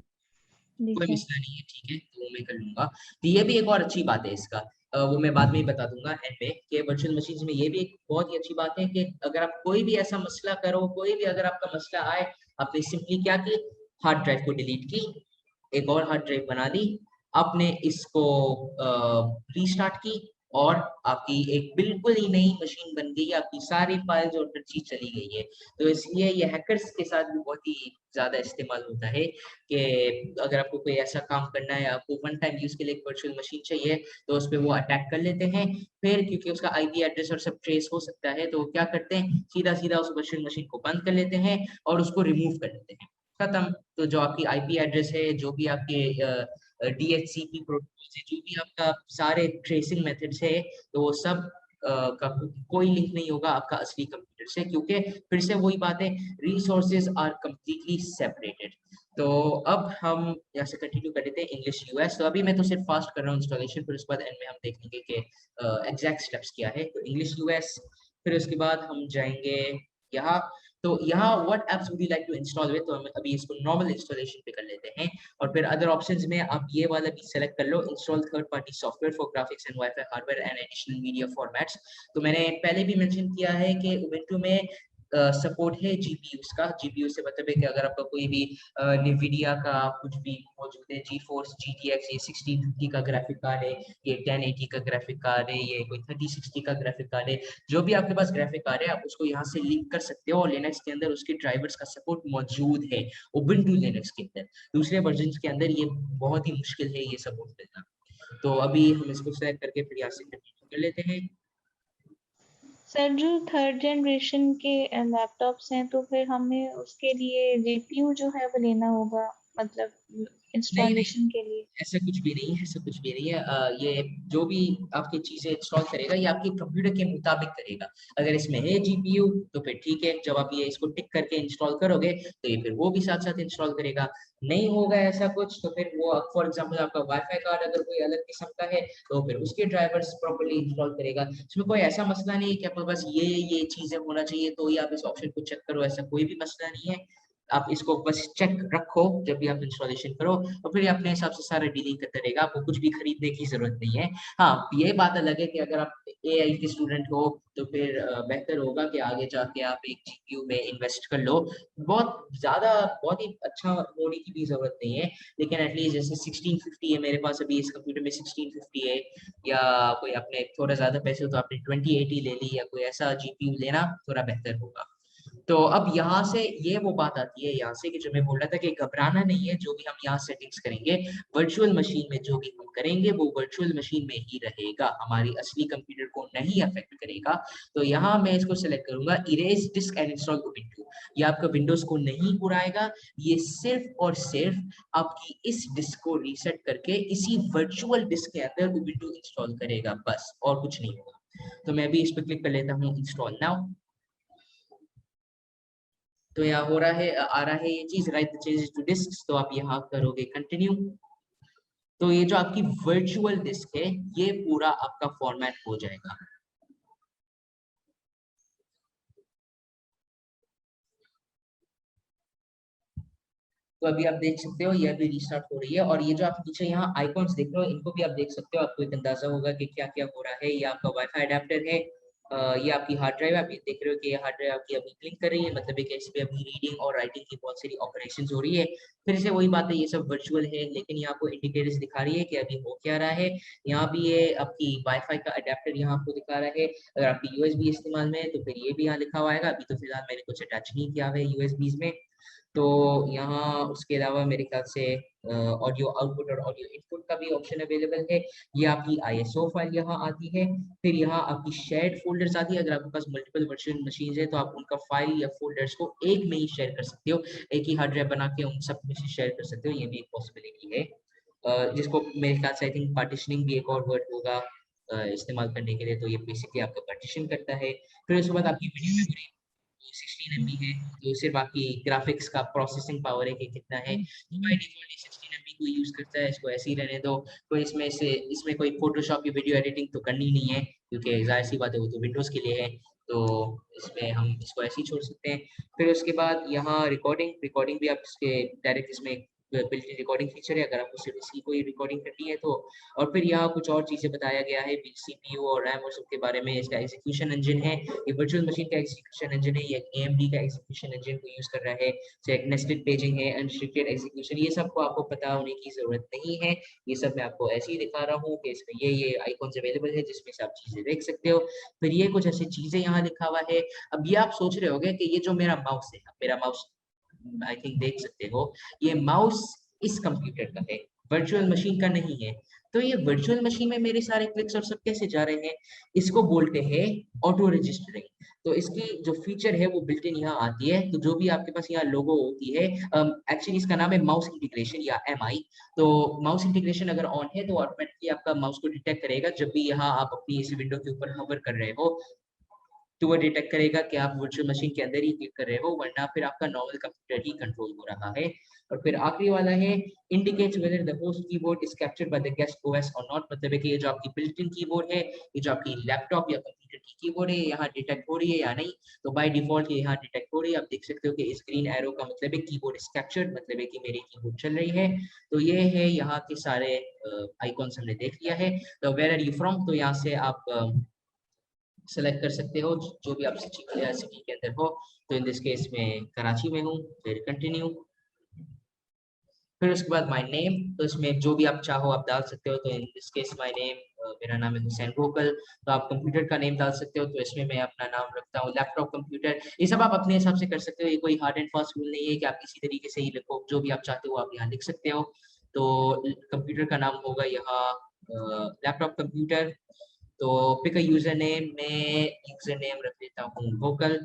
देखिए। मसला नहीं है, ठीक है, तो मैं कर लूंगा। तो ये भी एक और अच्छी बात है इसका, वो मैं बाद में ही बता दूंगा एंड में, कि वर्चुअल मशीन में ये भी एक बहुत ही अच्छी बात है कि अगर आप कोई भी ऐसा मसला करो, कोई भी अगर आपका मसला आए, आपने सिंपली क्या की, हार्ड ड्राइव को डिलीट की, एक और हार्ड ड्राइव बना ली, आपने इसको रीस्टार्ट की, और आपकी एक बिल्कुल ही नई मशीन बन गई, आपकी सारी फाइल्स और हर चीज चली गई है। तो इसलिए ये हैकर्स के साथ भी बहुत ही ज्यादा इस्तेमाल होता है कि अगर आपको कोई ऐसा काम करना है, आपको वन टाइम यूज के लिए एक वर्चुअल मशीन चाहिए, तो उस पर वो अटैक कर लेते हैं। फिर क्योंकि उसका आईपी एड्रेस और सब ट्रेस हो सकता है, तो क्या करते हैं, सीधा सीधा उस वर्चुअल मशीन को बंद कर लेते हैं और उसको रिमूव कर लेते हैं, खत्म। तो जो आपकी आईपी एड्रेस है, जो भी आपके डीएचसीपी प्रोटोकॉल से, जो भी आपका सारे ट्रेसिंग मेथड्स है, तो वो सब का कोई लिंक नहीं होगा आपका असली कंप्यूटर से, क्योंकि फिर से वही बात है, रिसोर्सेज आर कंप्लीटली सेपरेटेड। तो अब हम यहाँ से कंटिन्यू कर लेते हैं इंग्लिश यूएस। तो अभी मैं तो सिर्फ फास्ट कर रहा हूँ इंस्टॉलेशन, फिर उसके बाद एंड में हम देख लेंगे कि एग्जैक्ट स्टेप्स क्या है। तो इंग्लिश यूएस, फिर उसके बाद हम जाएंगे यहाँ। तो यहाँ what apps would you like to install with, तो हम अभी इसको नॉर्मल इंस्टॉलेशन पे कर लेते हैं। और फिर अदर ऑप्शंस में आप ये वाला भी सेलेक्ट कर लो, install third party software for graphics and WiFi hardware and additional media formats. तो मैंने पहले भी मेंशन किया है कि उबुंटू में सपोर्ट है जीपीयूज का। जीपीयू से मतलब है कि अगर आपका कोई भी निविडिया का कुछ भी मौजूद है, जी फोर्स GTX, ये 1650 का ग्राफिक कार्ड है, ये 1080 का ग्राफिक कार्ड है, ये कोई 3060 का ग्राफिक कार्ड है, जो भी आपके पास ग्राफिक कार्ड है, आप उसको यहाँ से लिंक कर सकते हो। और लिनक्स के अंदर उसके ड्राइवर्स का सपोर्ट मौजूद है, उबुंटू लिनक्स के अंदर। दूसरे वर्जन के अंदर ये बहुत ही मुश्किल है ये सपोर्ट मिलना। तो अभी हम इसको सेलेक्ट करके फिर यहाँ से कंटिन्यू कर लेते हैं। सर जो थर्ड जनरेशन के लैपटॉप्स हैं, तो फिर हमें उसके लिए जीपीयू जो है वो लेना होगा, मतलब नहीं नहीं, इंस्टॉलेशन के लिए। ऐसा कुछ भी नहीं है, ऐसा कुछ भी नहीं है। ये जो भी आपकी चीजें इंस्टॉल करेगा, ये आपके कंप्यूटर के मुताबिक करेगा। अगर इसमें है जीपीयू तो फिर ठीक है, जब आप ये इसको टिक करके इंस्टॉल करोगे तो ये फिर वो भी साथ साथ इंस्टॉल करेगा। नहीं होगा ऐसा कुछ, तो फिर वो फॉर एग्जांपल आपका वाईफाई कार्ड अगर कोई अलग किस्म का है, तो फिर उसके ड्राइवर्स प्रॉपर्ली इंस्टॉल करेगा। इसमें कोई ऐसा मसला नहीं है कि आपके पास ये चीजें होना चाहिए तो ही आप इस ऑप्शन को चेक करो, ऐसा कोई भी मसला नहीं है। आप इसको बस चेक रखो जब भी आप इंस्टॉलेशन करो, और फिर अपने हिसाब से सारा डीलिंग करते रहेगा, आपको कुछ भी खरीदने की जरूरत नहीं है। हाँ, ये बात अलग है कि अगर आप एआई के स्टूडेंट हो तो फिर बेहतर होगा कि आगे जाके आप एक जीपीयू में इन्वेस्ट कर लो। बहुत ही अच्छा होने की भी जरूरत नहीं है, लेकिन एटलीस्ट जैसे 1650 है मेरे पास अभी इस कंप्यूटर में, 1650 है, या कोई आपने थोड़ा ज्यादा पैसे हो तो आपने 2080 ले ली, या कोई ऐसा जीपीयू लेना थोड़ा बेहतर होगा। तो अब यहाँ से ये वो बात आती है यहाँ से कि जो मैं बोल रहा था कि घबराना नहीं है, जो भी हम यहाँ सेटिंग्स करेंगे वर्चुअल मशीन में, जो भी हम करेंगे वो वर्चुअल मशीन में ही रहेगा, हमारी असली कंप्यूटर को नहीं अफेक्ट करेगा। तो यहाँ मैं इसको सेलेक्ट करूंगा erase disk and install Ubuntu. ये आपका विंडोज को नहीं उड़ाएगा, ये सिर्फ और सिर्फ आपकी इस डिस्क को रीसेट करके इसी वर्चुअल डिस्क के अंदर उबुंटू इंस्टॉल करेगा, बस और कुछ नहीं होगा। तो मैं भी इस पर क्लिक कर लेता हूँ इंस्टॉल नाउ। तो यहाँ हो रहा है, आ रहा है ये चीज, right the changes to disk, तो आप यहाँ करोगे कंटिन्यू। तो ये जो आपकी वर्चुअल डिस्क है ये पूरा आपका फॉर्मेट हो जाएगा। तो अभी आप देख सकते हो ये अभी रिस्टार्ट हो रही है, और ये जो आप पीछे यहाँ आइकॉन्स देख रहे हो इनको भी आप देख सकते हो, आपको एक अंदाजा होगा कि क्या क्या हो रहा है। ये आपका वाईफाई अडेप्टर है, ये आपकी हार्ड ड्राइव, आप ये देख रहे हो कि ये हार्ड ड्राइव आपकी अभी क्लिक कर रही है, मतलब कि इस पे अभी रीडिंग और राइटिंग की बहुत सारी ऑपरेशंस हो रही है। फिर से वही बात है, ये सब वर्चुअल है, लेकिन यहाँ आपको इंडिकेटर्स दिखा रही है कि अभी हो क्या रहा है। यहाँ भी ये आपकी वाईफाई का अडेप्टर यहाँ आपको दिखा रहा है। अगर आपकी यूएसबी इस्तेमाल में है तो फिर ये भी यहाँ लिखा हुआ आएगा। अभी तो फिलहाल मैंने कुछ अटैच नहीं किया है यूएसबीज में। तो यहाँ उसके अलावा मेरे ख्याल से ऑडियो आउटपुट और ऑडियो इनपुट का भी ऑप्शन अवेलेबल है। ये आपकी आईएसओ फाइल यहाँ आती है। फिर यहाँ आपकी शेयर्ड फोल्डर्स आती है। अगर आपके पास मल्टीपल वर्चुअल मशीन है तो आप उनका फाइल या फोल्डर्स को एक में ही शेयर कर सकते हो, एक ही हार्ड ड्राइव बना के उन सब में से शेयर कर सकते हो। ये भी एक पॉसिबिलिटी है, जिसको मेरे ख्याल से आई थिंक पार्टीशनिंग भी एक और वर्ड होगा इस्तेमाल करने के लिए। तो ये बेसिकली आपका पार्टीशन करता है। फिर उसके बाद आपकी वीडियो मेमोरी 16 MB है, तो सिर्फ आपकी ग्राफिक्स का प्रोसेसिंग पावर है कि कितना है। तो बाय डिफॉल्ट 16 MB को यूज करता है, इसको ऐसे ही रहने दो। तो इसमें कोई फोटोशॉप की वीडियो एडिटिंग तो करनी नहीं है, क्योंकि जाहिर सी बात है वो तो विंडोज के लिए है, तो इसमें हम इसको ऐसे ही छोड़ सकते हैं। फिर उसके बाद यहाँ रिकॉर्डिंग भी आप इसके डायरेक्ट इसमें बिल्ट इन रिकॉर्डिंग फीचर है, अगर आपको सिर्फ इसी को ही रिकॉर्डिंग करनी है तो। और फिर यहाँ कुछ और चीजें बताया गया है सीपीयू और रैम और सबके बारे में। इसका एग्जीक्यूशन इंजन है, ये वर्चुअल मशीन का एग्जीक्यूशन इंजन है, ये AMD का एग्जीक्यूशन इंजन को यूज कर रहा है। तो एक नेस्टेड पेजिंग है, अनरिस्ट्रिक्टेड एग्जीक्यूशन, ये सब को आपको पता होने की जरूरत नहीं है। ये सब मैं आपको ऐसे ही दिखा रहा हूँ कि इसमें ये आइकॉन्स अवेलेबल है जिसमें से आप चीजें देख सकते हो। फिर ये कुछ ऐसी चीजें यहाँ लिखा हुआ है। अब ये आप सोच रहे होगे कि ये जो मेरा माउस है, मेरा माउस आई थिंक देख सकते हो, ये माउस इस कंप्यूटर का है, वर्चुअल मशीन का नहीं है। तो ये वर्चुअल मशीन में मेरे सारे क्लिक्स और सब कैसे जा रहे हैं, इसको बोलते हैं ऑटो रजिस्टरिंग। तो इसकी जो फीचर है वो बिल्ट इन यहाँ आती है। तो जो भी आपके पास यहाँ लोगो होती है, एक्चुअली इसका नाम है माउस इंटीग्रेशन या MI। तो माउस इंटीग्रेशन अगर ऑन है तो ऑटोमेटिकली आपका माउस को डिटेक्ट करेगा जब भी यहाँ आप अपनी इस विंडो के ऊपर होवर कर रहे हो, तो वो डिटेक्ट करेगा कि आप वर्चुअल मशीन के अंदर ही क्लिक कर रहे हो, वरना फिर आपका नॉर्मल कंप्यूटर ही कंट्रोल हो रहा है। और फिर आखिरी वाला है indicates whether the host keyboard is captured by the guest OS और नॉट। मतलब है कि ये जो आपकी बिल्ट इन कीबोर्ड है, ये जो आपकी लैपटॉप या कंप्यूटर की कीबोर्ड है, यहाँ डिटेक्ट हो रही है या नहीं। तो बाय डिफॉल्ट ये यहाँ डिटेक्ट हो रही है। आप देख सकते हो कि इस ग्रीन एरो का मतलब है कीबोर्ड इज कैप्चर्ड, मतलब है कि मेरी कीबोर्ड चल रही है। तो ये है यहाँ के सारे आइकॉन्स हमने देख लिया है। तो वेयर आर यू फ्रॉम, तो यहाँ से आप सेलेक्ट कर सकते हो जो भी आप सिटी के अंदर हो। तो इन दिस केस में कराची में हूँ, फिर कंटिन्यू। फिर उसके बाद माय नेम, तो इसमें जो भी आप चाहो आप डाल सकते हो। तो in this case my name, मेरा नाम है हुसैन गोकल। तो आप कंप्यूटर का नेम डाल सकते हो, तो इसमें मैं अपना नाम रखता हूँ लैपटॉप कंप्यूटर। ये सब आप अपने हिसाब से कर सकते हो, ये कोई हार्ड एंड फास्ट रूल नहीं है कि आप किसी तरीके से ही लिखो, जो भी आप चाहते हो आप यहाँ लिख सकते हो। तो कंप्यूटर का नाम होगा यहाँ लैपटॉप कंप्यूटर। तो पिक अ यूजर नेम, मैं यूजर नेम रख लेता हूँ वोकल।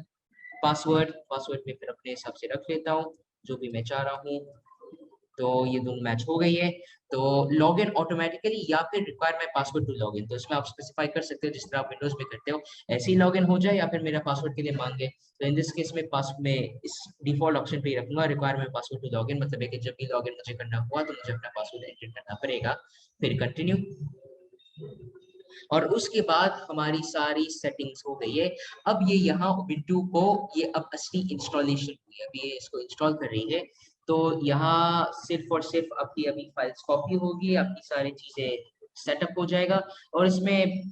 पासवर्ड में फिर अपने हिसाब से रख लेता हूँ जो भी मैं चाह रहा हूँ। तो ये दोनों मैच हो गई है। तो लॉगिन ऑटोमेटिकली या फिर require my password to login, तो इसमें आप स्पेसिफाई कर सकते हो जिस तरह आप विंडोज में करते हो ऐसे ही लॉगिन हो जाए, या फिर मेरा पासवर्ड के लिए मांगे। तो इन दिस केस में पासवर्ड में इस डिफॉल्ट ऑप्शन पे ही रखूंगा require my password to login, मतलब है कि जब भी लॉगिन मुझे करना हुआ तो मुझे अपना पासवर्ड एंटर करना पड़ेगा। फिर कंटिन्यू। और उसके बाद हमारी सारी सेटिंग्स हो गई है। अब ये यहाँ उबुंटू को ये अब असली इंस्टॉलेशन हुई है, अभी ये इसको इंस्टॉल कर रही है। तो यहाँ सिर्फ और सिर्फ आपकी अभी फाइल्स कॉपी होगी, आपकी सारी चीजें सेटअप हो जाएगा। और इसमें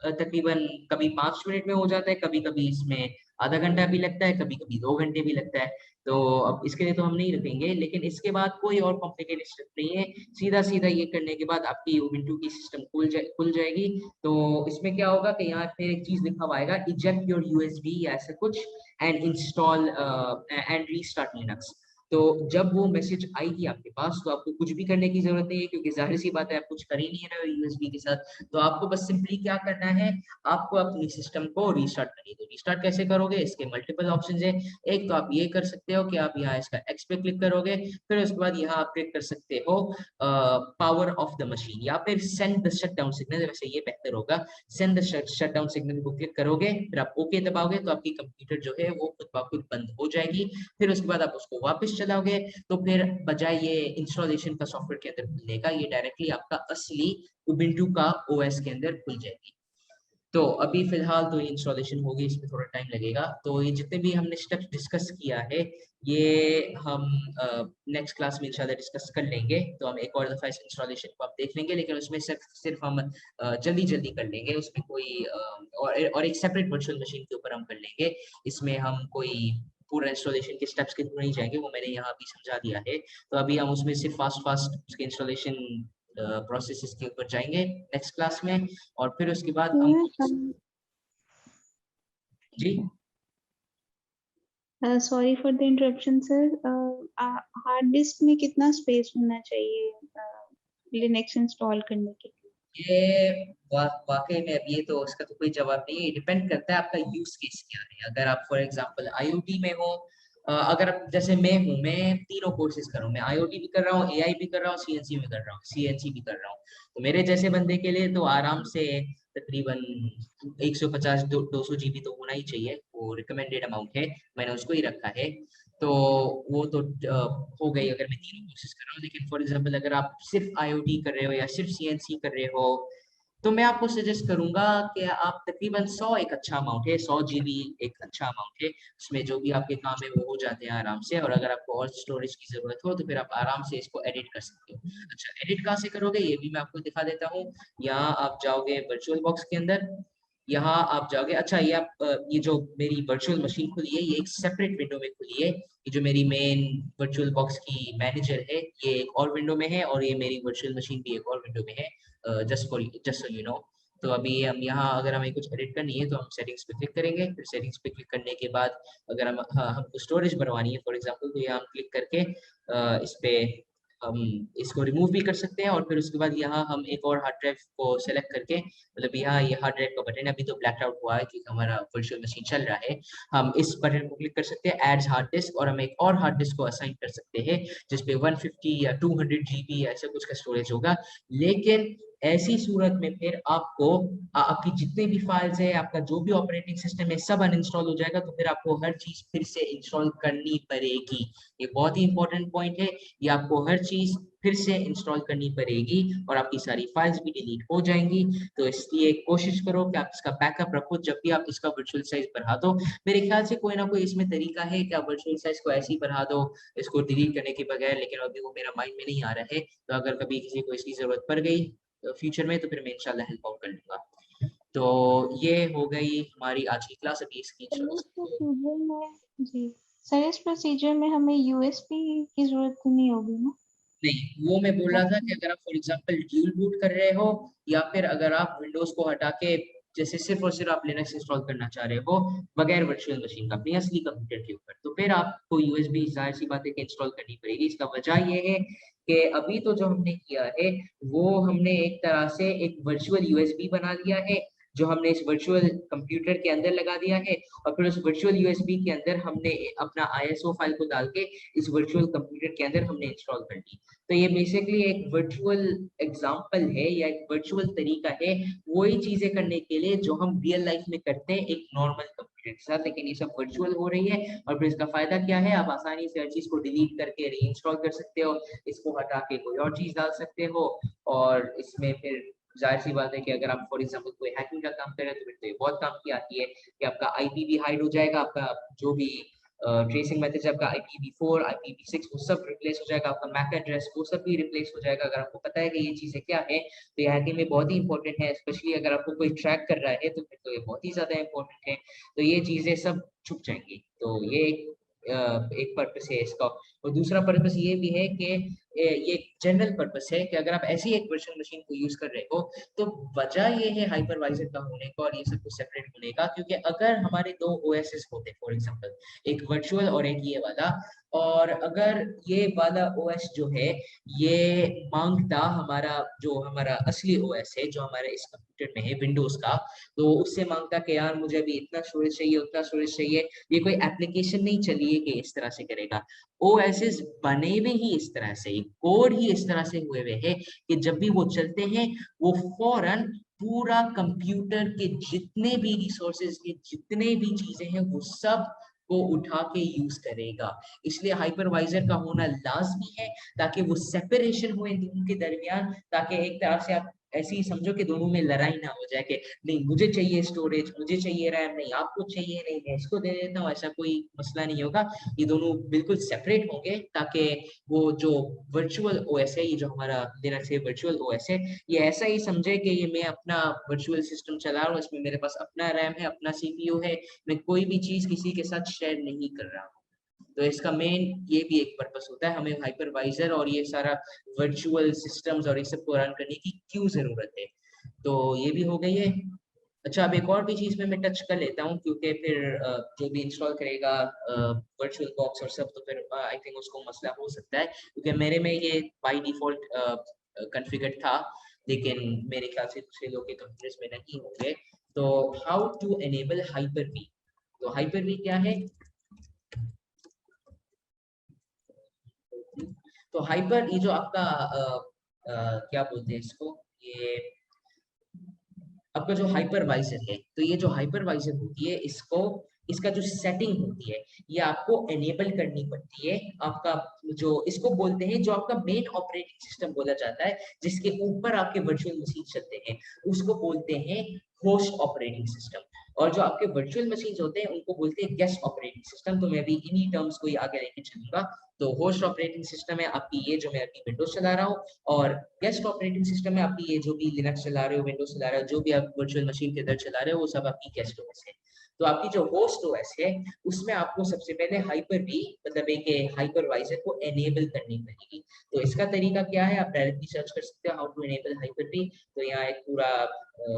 तकरीबन कभी 5 मिनट में हो जाता है, कभी कभी इसमें आधा घंटा भी लगता है, कभी कभी 2 घंटे भी लगता है। तो अब इसके लिए तो हम नहीं रखेंगे, लेकिन इसके बाद कोई और कॉम्प्लिकेटेड स्टेप नहीं है। सीधा सीधा ये करने के बाद आपकी उबुंटू की सिस्टम खुल जाएगी। तो इसमें क्या होगा कि यहाँ पे एक चीज लिखा हुआ आएगा इजेक्ट योर यूएसबी या ऐसा कुछ, and install and restart Linux. तो जब वो मैसेज आएगी आपके पास तो आपको कुछ भी करने की जरूरत नहीं है, क्योंकि जाहिर सी बात है आप कुछ कर ही नहीं रहे हो यूएसबी के साथ। तो आपको बस सिंपली क्या करना है, आपको अपनी सिस्टम को रीस्टार्ट करनी है। तो रीस्टार्ट कैसे करोगे, इसके मल्टीपल ऑप्शंस है। एक तो आप ये कर सकते हो कि आप यहाँ इसका एक्स पे क्लिक करोगे, फिर उसके बाद यहाँ आप क्लिक कर सकते हो पावर ऑफ द मशीन, या फिर सेंड द शटडाउन सिग्नल, वैसे ये बेहतर होगा। सेंड द शटडाउन सिग्नल को क्लिक करोगे, फिर आप ओके दबाओगे तो आपकी कंप्यूटर जो है वो खुद ब खुद बंद हो जाएगी। फिर उसके बाद आप उसको वापस चलाओगे तो फिर बजाय ये इंस्टॉलेशन का सॉफ्टवेयर के अंदर खुलने का, ये डायरेक्टली आपका असली उबुंटू का ओएस के अंदर खुल जाएगी। तो अभी फिलहाल तो इंस्टॉलेशन होगी, इसमें थोड़ा टाइम लगेगा। तो ये जितने भी हमने स्टेप्स डिस्कस किया है ये हम नेक्स्ट क्लास में इंशाल्लाह डिस्कस कर लेंगे। तो हम एक और दफा इस इंस्टॉलेशन को आप देख लेंगे, लेकिन उसमें सिर्फ हम जल्दी जल्दी कर लेंगे। उसमें कोई और एक सेपरेट वर्चुअल मशीन के ऊपर हम कर लेंगे। इसमें हम कोई पूरा इंस्टॉलेशन के स्टेप्स के थ्रू नहीं जाएंगे, वो मैंने यहाँ भी समझा दिया है। तो अभी हम उसमें सिर्फ फास्ट उसके इंस्टॉलेशन प्रोसेस के ऊपर जाएंगे नेक्स्ट क्लास में। और फिर उसके बाद हम जी sorry for the interruption sir, hard disk में कितना स्पेस होना चाहिए लिनक्स इंस्टॉल करने के लिए? ये वाकई में अब ये तो उसका तो कोई जवाब नहीं है, डिपेंड करता है आपका यूज केस क्या है। अगर आप फॉर एग्जांपल आईओटी में हो, अगर आप जैसे मैं हूँ, मैं तीनों कोर्सेज कर रहा हूँ, मैं आईओटी भी कर रहा हूँ, एआई भी कर रहा हूँ, सीएनसी भी कर रहा हूँ, सीएनसी भी कर रहा हूँ। तो मेरे जैसे बंदे के लिए तो आराम से तकरीबन 150-200 जीबी तो होना ही चाहिए, वो रिकमेंडेड अमाउंट है, मैंने उसको ही रखा है। तो वो तो हो गई अगर मैं तीनों कोर्सेज कर रहा हूँ। लेकिन फॉर एग्जांपल अगर आप सिर्फ आईओटी कर रहे हो या सिर्फ सीएनसी कर रहे हो, तो मैं आपको सजेस्ट करूंगा कि आप तकरीबन 100 एक अच्छा अमाउंट है, 100 जीबी एक अच्छा अमाउंट है। उसमें जो भी आपके काम है वो हो जाते हैं आराम से। और अगर आपको और स्टोरेज की जरूरत हो तो फिर आप आराम से इसको एडिट कर सकते हो। अच्छा, एडिट कहाँ से करोगे ये भी मैं आपको दिखा देता हूँ। यहाँ आप जाओगे वर्चुअल बॉक्स के अंदर, यहाँ आप जाओगे। अच्छा, ये आप ये जो मेरी वर्चुअल मशीन खुली है ये एक सेपरेट विंडो में खुली है। ये जो मेरी मेन वर्चुअल बॉक्स की मैनेजर है ये एक और विंडो में है, और ये मेरी वर्चुअल मशीन भी एक और विंडो में है, जस्ट सो यू नो। तो अभी हम यहाँ अगर हमें कुछ एडिट करनी है तो हम सेटिंग्स पे क्लिक करेंगे। फिर सेटिंग्स पे क्लिक करने के बाद अगर हमको स्टोरेज बढ़वानी है फॉर एग्जांपल, तो यहाँ हम क्लिक करके इस पे हम इसको रिमूव भी कर सकते हैं। और फिर उसके बाद यहाँ हम एक और हार्ड ड्राइव को सेलेक्ट करके, मतलब यहाँ ये हार्ड ड्राइव का बटन है, अभी तो ब्लैक आउट हुआ है क्योंकि हमारा वर्चुअल मशीन चल रहा है। हम इस बटन को क्लिक कर सकते हैं एड हार्ड डिस्क, और हम एक और हार्ड डिस्क को असाइन कर सकते हैं जिसपे 150 या 200 जीबी ऐसा कुछ का स्टोरेज होगा। लेकिन ऐसी सूरत में फिर आपको आपकी जितने भी फाइल्स है, आपका जो भी ऑपरेटिंग सिस्टम है, सब अनइंस्टॉल हो जाएगा। तो फिर आपको हर चीज फिर से इंस्टॉल करनी पड़ेगी। ये बहुत ही इंपॉर्टेंट पॉइंट है, ये आपको हर चीज फिर से इंस्टॉल करनी पड़ेगी और आपकी सारी फाइल्स भी डिलीट हो जाएंगी। तो इसलिए कोशिश करो कि आप इसका बैकअप रखो जब भी आप इसका वर्चुअल साइज बढ़ा दो। मेरे ख्याल से कोई ना कोई इसमें तरीका है कि आप वर्चुअल साइज को ऐसे ही बढ़ा दो इसको डिलीट करने के बगैर, लेकिन अभी वो मेरा माइंड में नहीं आ रहा है। तो अगर कभी किसी को इसकी जरूरत पड़ गई फ्यूचर में तो फिर मैं इंशाल्लाह हेल्प आउट कर लूंगा। तो ये हो गई हमारी आज की क्लास। अभी इसकी जी सर, इस प्रोसीजर में हमें यूएसबी की जरूरत तो नहीं होगी ना? नहीं, वो मैं बोल रहा था कि अगर आप फॉर एग्जांपल ड्यूल बूट कर रहे हो, या फिर अगर आप विंडोज को हटा के जैसे सिर्फ और सिर्फ आप लिनक्स इंस्टॉल करना चाह रहे हो बगैर वर्चुअल मशीन का अपनी असली कंप्यूटर के ऊपर, तो फिर आपको यूएसबी जाहिर सी बात है कि इंस्टॉल करनी पड़ेगी। इसका वजह ये है कि अभी तो जो हमने किया है वो हमने एक तरह से एक वर्चुअल यूएसबी बना लिया है जो हमने इस वर्चुअल कंप्यूटर के अंदर लगा दिया है, और फिर उस वर्चुअल यूएसबी के अंदर हमने अपना आईएसओ फाइल को डाल के इस वर्चुअल कंप्यूटर के अंदर हमने इंस्टॉल कर ली। तो ये बेसिकली एक वर्चुअल एग्जांपल है या एक वर्चुअल तरीका है वही चीजें करने के लिए जो हम रियल लाइफ में करते हैं एक नॉर्मल कंप्यूटर के साथ, लेकिन ये सब वर्चुअल हो रही है। और फिर इसका फायदा क्या है, आप आसानी से हर चीज को डिलीट करके रीइंस्टॉल कर सकते हो, इसको हटा के कोई और चीज डाल सकते हो। और इसमें फिर जाहिर सी बात है कि अगर आप फॉर एग्जांपल कोई हैकिंग का काम कर रहे हैं तो फिर तो ये बहुत काम की आती है कि आपका आईपी भी हाइड हो जाएगा, आपका जो भी ट्रेसिंग मेथड आपका IPv4 IPv6 वो सब रिप्लेस हो जाएगा, आपका मैक एड्रेस वो सब भी रिप्लेस हो जाएगा। अगर आपको पता है कि ये चीजें क्या है तो ये हैकिंग में बहुत ही इंपॉर्टेंट है, स्पेशली अगर आपको कोई ट्रैक कर रहा है तो फिर तो ये बहुत ही ज्यादा इंपॉर्टेंट है। तो ये चीजें सब छुप जाएंगी। तो ये एक पर्पस है इसका। और दूसरा पर्पस ये भी है कि ये जनरल पर्पस है कि अगर आप ऐसी एक वर्चुअल मशीन को यूज कर रहे हो तो वजह ये है हाइपरवाइजर का होने का और ये सब कुछ सेपरेट होने का, क्योंकि अगर हमारे दो ओएसएस होते फॉर एग्जांपल एक वर्चुअल और एक ये वाला, और अगर ये वाला ओएस जो है ये मांगता हमारा असली ओएस है जो हमारे इस कंप्यूटर में है विंडोज का, तो उससे मांगता कि यार मुझे अभी इतना स्टोरेज चाहिए उतना स्टोरेज चाहिए, ये कोई एप्लीकेशन नहीं चली है कि इस तरह से करेगा। ओएसएस बने हुए ही इस तरह से, कोड ही इस तरह से हुए हुए हैं कि जब भी वो चलते हैं वो फौरन पूरा कंप्यूटर के जितने भी रिसोर्सेज के जितने भी चीजें हैं वो सब को उठा के यूज करेगा। इसलिए हाइपरवाइजर का होना लाजमी है ताकि वो सेपरेशन हो इन दोनों के दरमियान, ताकि एक तरह से आप ऐसे ही समझो कि दोनों में लड़ाई ना हो जाए कि नहीं मुझे चाहिए स्टोरेज, मुझे चाहिए रैम, नहीं आपको चाहिए, नहीं मैं इसको दे देता हूँ, ऐसा कोई मसला नहीं होगा। ये दोनों बिल्कुल सेपरेट होंगे ताकि वो जो वर्चुअल ओएस है, ये जो हमारा लिनक्स है वर्चुअल ओएस है, ये ऐसा ही समझे कि ये मैं अपना वर्चुअल सिस्टम चला रहा हूँ, इसमें मेरे पास अपना रैम है, अपना सीपीयू है, मैं कोई भी चीज किसी के साथ शेयर नहीं कर रहा हूँ। तो इसका मेन ये भी एक पर्पस होता है, हमें हाइपरवाइजर और ये सारा वर्चुअल सिस्टम्स और ये सब को रन करने की क्यों जरूरत है। तो ये भी हो गई है। अच्छा, अब एक और भी चीज में मैं टच कर लेता हूँ, क्योंकि फिर जो भी इंस्टॉल करेगा वर्चुअल बॉक्स और सब, तो फिर आई थिंक उसको मसला हो सकता है, क्योंकि मेरे में ये बाय डिफॉल्ट कॉन्फ़िगर था, लेकिन मेरे ख्याल से दूसरे लोग के कंप्यूटर्स में नहीं होंगे। तो हाउ टू एनेबल हाइपर-वी। तो हाइपर-वी क्या है? तो हाइपर, ये जो आपका क्या बोलते हैं इसको, ये आपका जो हाइपरवाइजर है, तो ये जो हाइपरवाइजर होती है इसका जो सेटिंग होती है ये आपको एनेबल करनी पड़ती है। आपका जो इसको बोलते हैं, जो आपका मेन ऑपरेटिंग सिस्टम बोला जाता है, जिसके ऊपर आपके वर्चुअल मशीन चलते हैं, उसको बोलते हैं होस्ट ऑपरेटिंग सिस्टम। और जो आपके वर्चुअल मशीन होते हैं उनको बोलते हैं गेस्ट ऑपरेटिंग सिस्टम। तो मैं भी इन्हीं टर्म्स को ही आगे लेके चलूंगा। तो होस्ट ऑपरेटिंग सिस्टम है आपकी ये जो मैं अभी विंडोज चला रहा हूँ, और गेस्ट ऑपरेटिंग सिस्टम है आपकी ये जो भी लिनक्स चला रहे हो, विंडोज चला रहे हो, जो भी आप वर्चुअल मशीन के अंदर चला रहे हो, वो सब आपकी गेस्ट ओएस है। तो आपकी जो होस्ट ओएस है उसमें आपको सबसे पहले हाइपर-वी मतलब एक हाइपरवाइजर को एनेबल करनी पड़ेगी। तो इसका तरीका क्या है, आप डायरेक्टली सर्च कर सकते हो हाउ टू एनेबल हाइपर-वी। तो यहाँ एक पूरा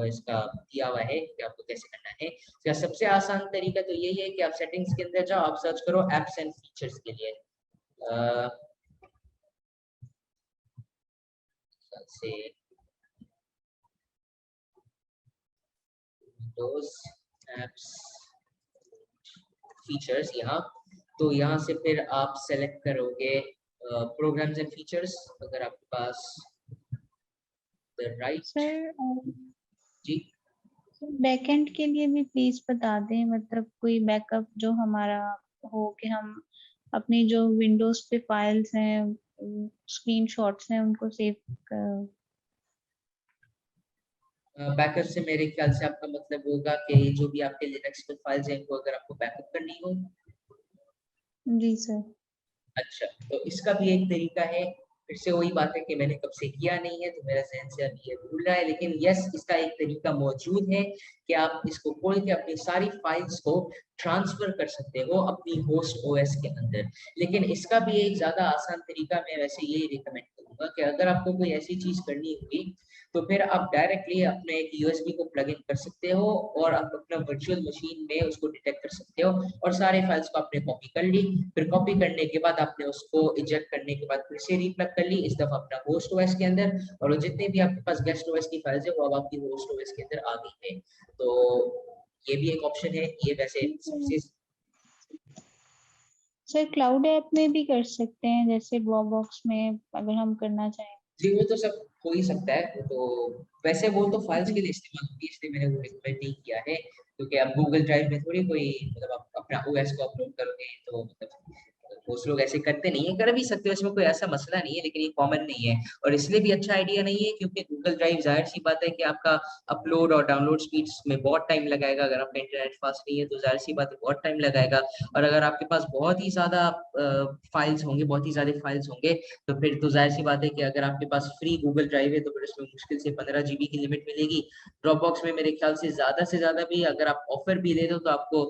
इसका दिया हुआ है कि आपको कैसे करना है। इसका सबसे आसान तरीका तो यही है कि आप सेटिंग्स के अंदर जाओ, आप सर्च करो एप्स एंड फीचर्स के लिए। से विंडोज एप्स फीचर्स यहाँ, तो यहाँ से फिर आप सेलेक्ट करोगे प्रोग्राम्स एंड फीचर्स। अगर आपके पास राइट सर जी बैकएंड के लिए भी प्लीज बता दें, मतलब कोई बैकअप जो हमारा हो कि हम अपनी जो विंडोज पे फाइल्स हैं, स्क्रीनशॉट्स हैं, उनको सेव कर। बैकअप से मेरे ख्याल से आपका मतलब होगा कि जो भी आपके लिनक्स पे फाइल्स हैं इनको अगर आपको बैकअप करनी हो। जी सर। अच्छा, तो इसका भी एक तरीका है। फिर से वही बात है कि मैंने कब से किया नहीं है तो मेरा ज़हन से अभी ये भूल रहा है, लेकिन यस इसका एक तरीका मौजूद है कि आप इसको खोल के अपनी सारी फाइल्स को ट्रांसफर कर सकते हो अपनी होस्ट ओएस के अंदर। लेकिन इसका भी एक ज़्यादा आसान तरीका मैं वैसे यही रिकमेंड करूँगा कि अगर आपको कोई ऐसी चीज़ करनी होगी तो फिर आप डायरेक्टली अपने एक यूएसबी को प्लग इन कर सकते हो और आप अपना वर्चुअल मशीन में उसको डिटेक्ट कर सकते हो और सारे फाइल्स को आपने कॉपी कर ली। फिर कॉपी करने के बाद आपने उसको इजेक्ट करने के बाद फिर से रीप्लग कर ली, इस दफा अपना होस्ट ओएस के अंदर, और वो जितने भी आपके पास गेस्ट ओएस की फाइल्स है वो अब आपकी होस्ट ओएस के अंदर आ गई है। तो ये भी एक ऑप्शन है। ये वैसे सबसे सर क्लाउड ऐप में भी कर सकते हैं, जैसे ड्रॉपबॉक्स में अगर हम करना चाहें। जी वो तो सब हो ही सकता है। वो तो वैसे वो तो फाइल्स के लिए इस्तेमाल होगी, इसलिए मैंने वो रिकमेंड नहीं किया है, क्योंकि आप गूगल ड्राइव में थोड़ी कोई मतलब आप अपना ओएस को अपलोड करोगे तो मतलब बहुत लोग ऐसे करते नहीं है। कर भी सकते हो, इसमें कोई ऐसा मसला नहीं है, लेकिन ये कॉमन नहीं है और इसलिए भी अच्छा आइडिया नहीं है क्योंकि गूगल ड्राइव जाहिर सी बात है कि आपका अपलोड और डाउनलोड स्पीड्स में बहुत टाइम लगाएगा। अगर आपका इंटरनेट फास्ट नहीं है तो जाहिर सी बात है बहुत टाइम लगाएगा। और अगर आपके पास बहुत ही ज्यादा फाइल्स होंगे, बहुत ही ज्यादा फाइल्स होंगे, तो फिर तो जाहिर सी बात है कि अगर आपके पास फ्री गूगल ड्राइव है तो फिर उसमें मुश्किल से 15 GB की लिमिट मिलेगी। ड्रॉपबॉक्स में मेरे ख्याल से ज्यादा भी अगर आप ऑफर भी ले दो तो आपको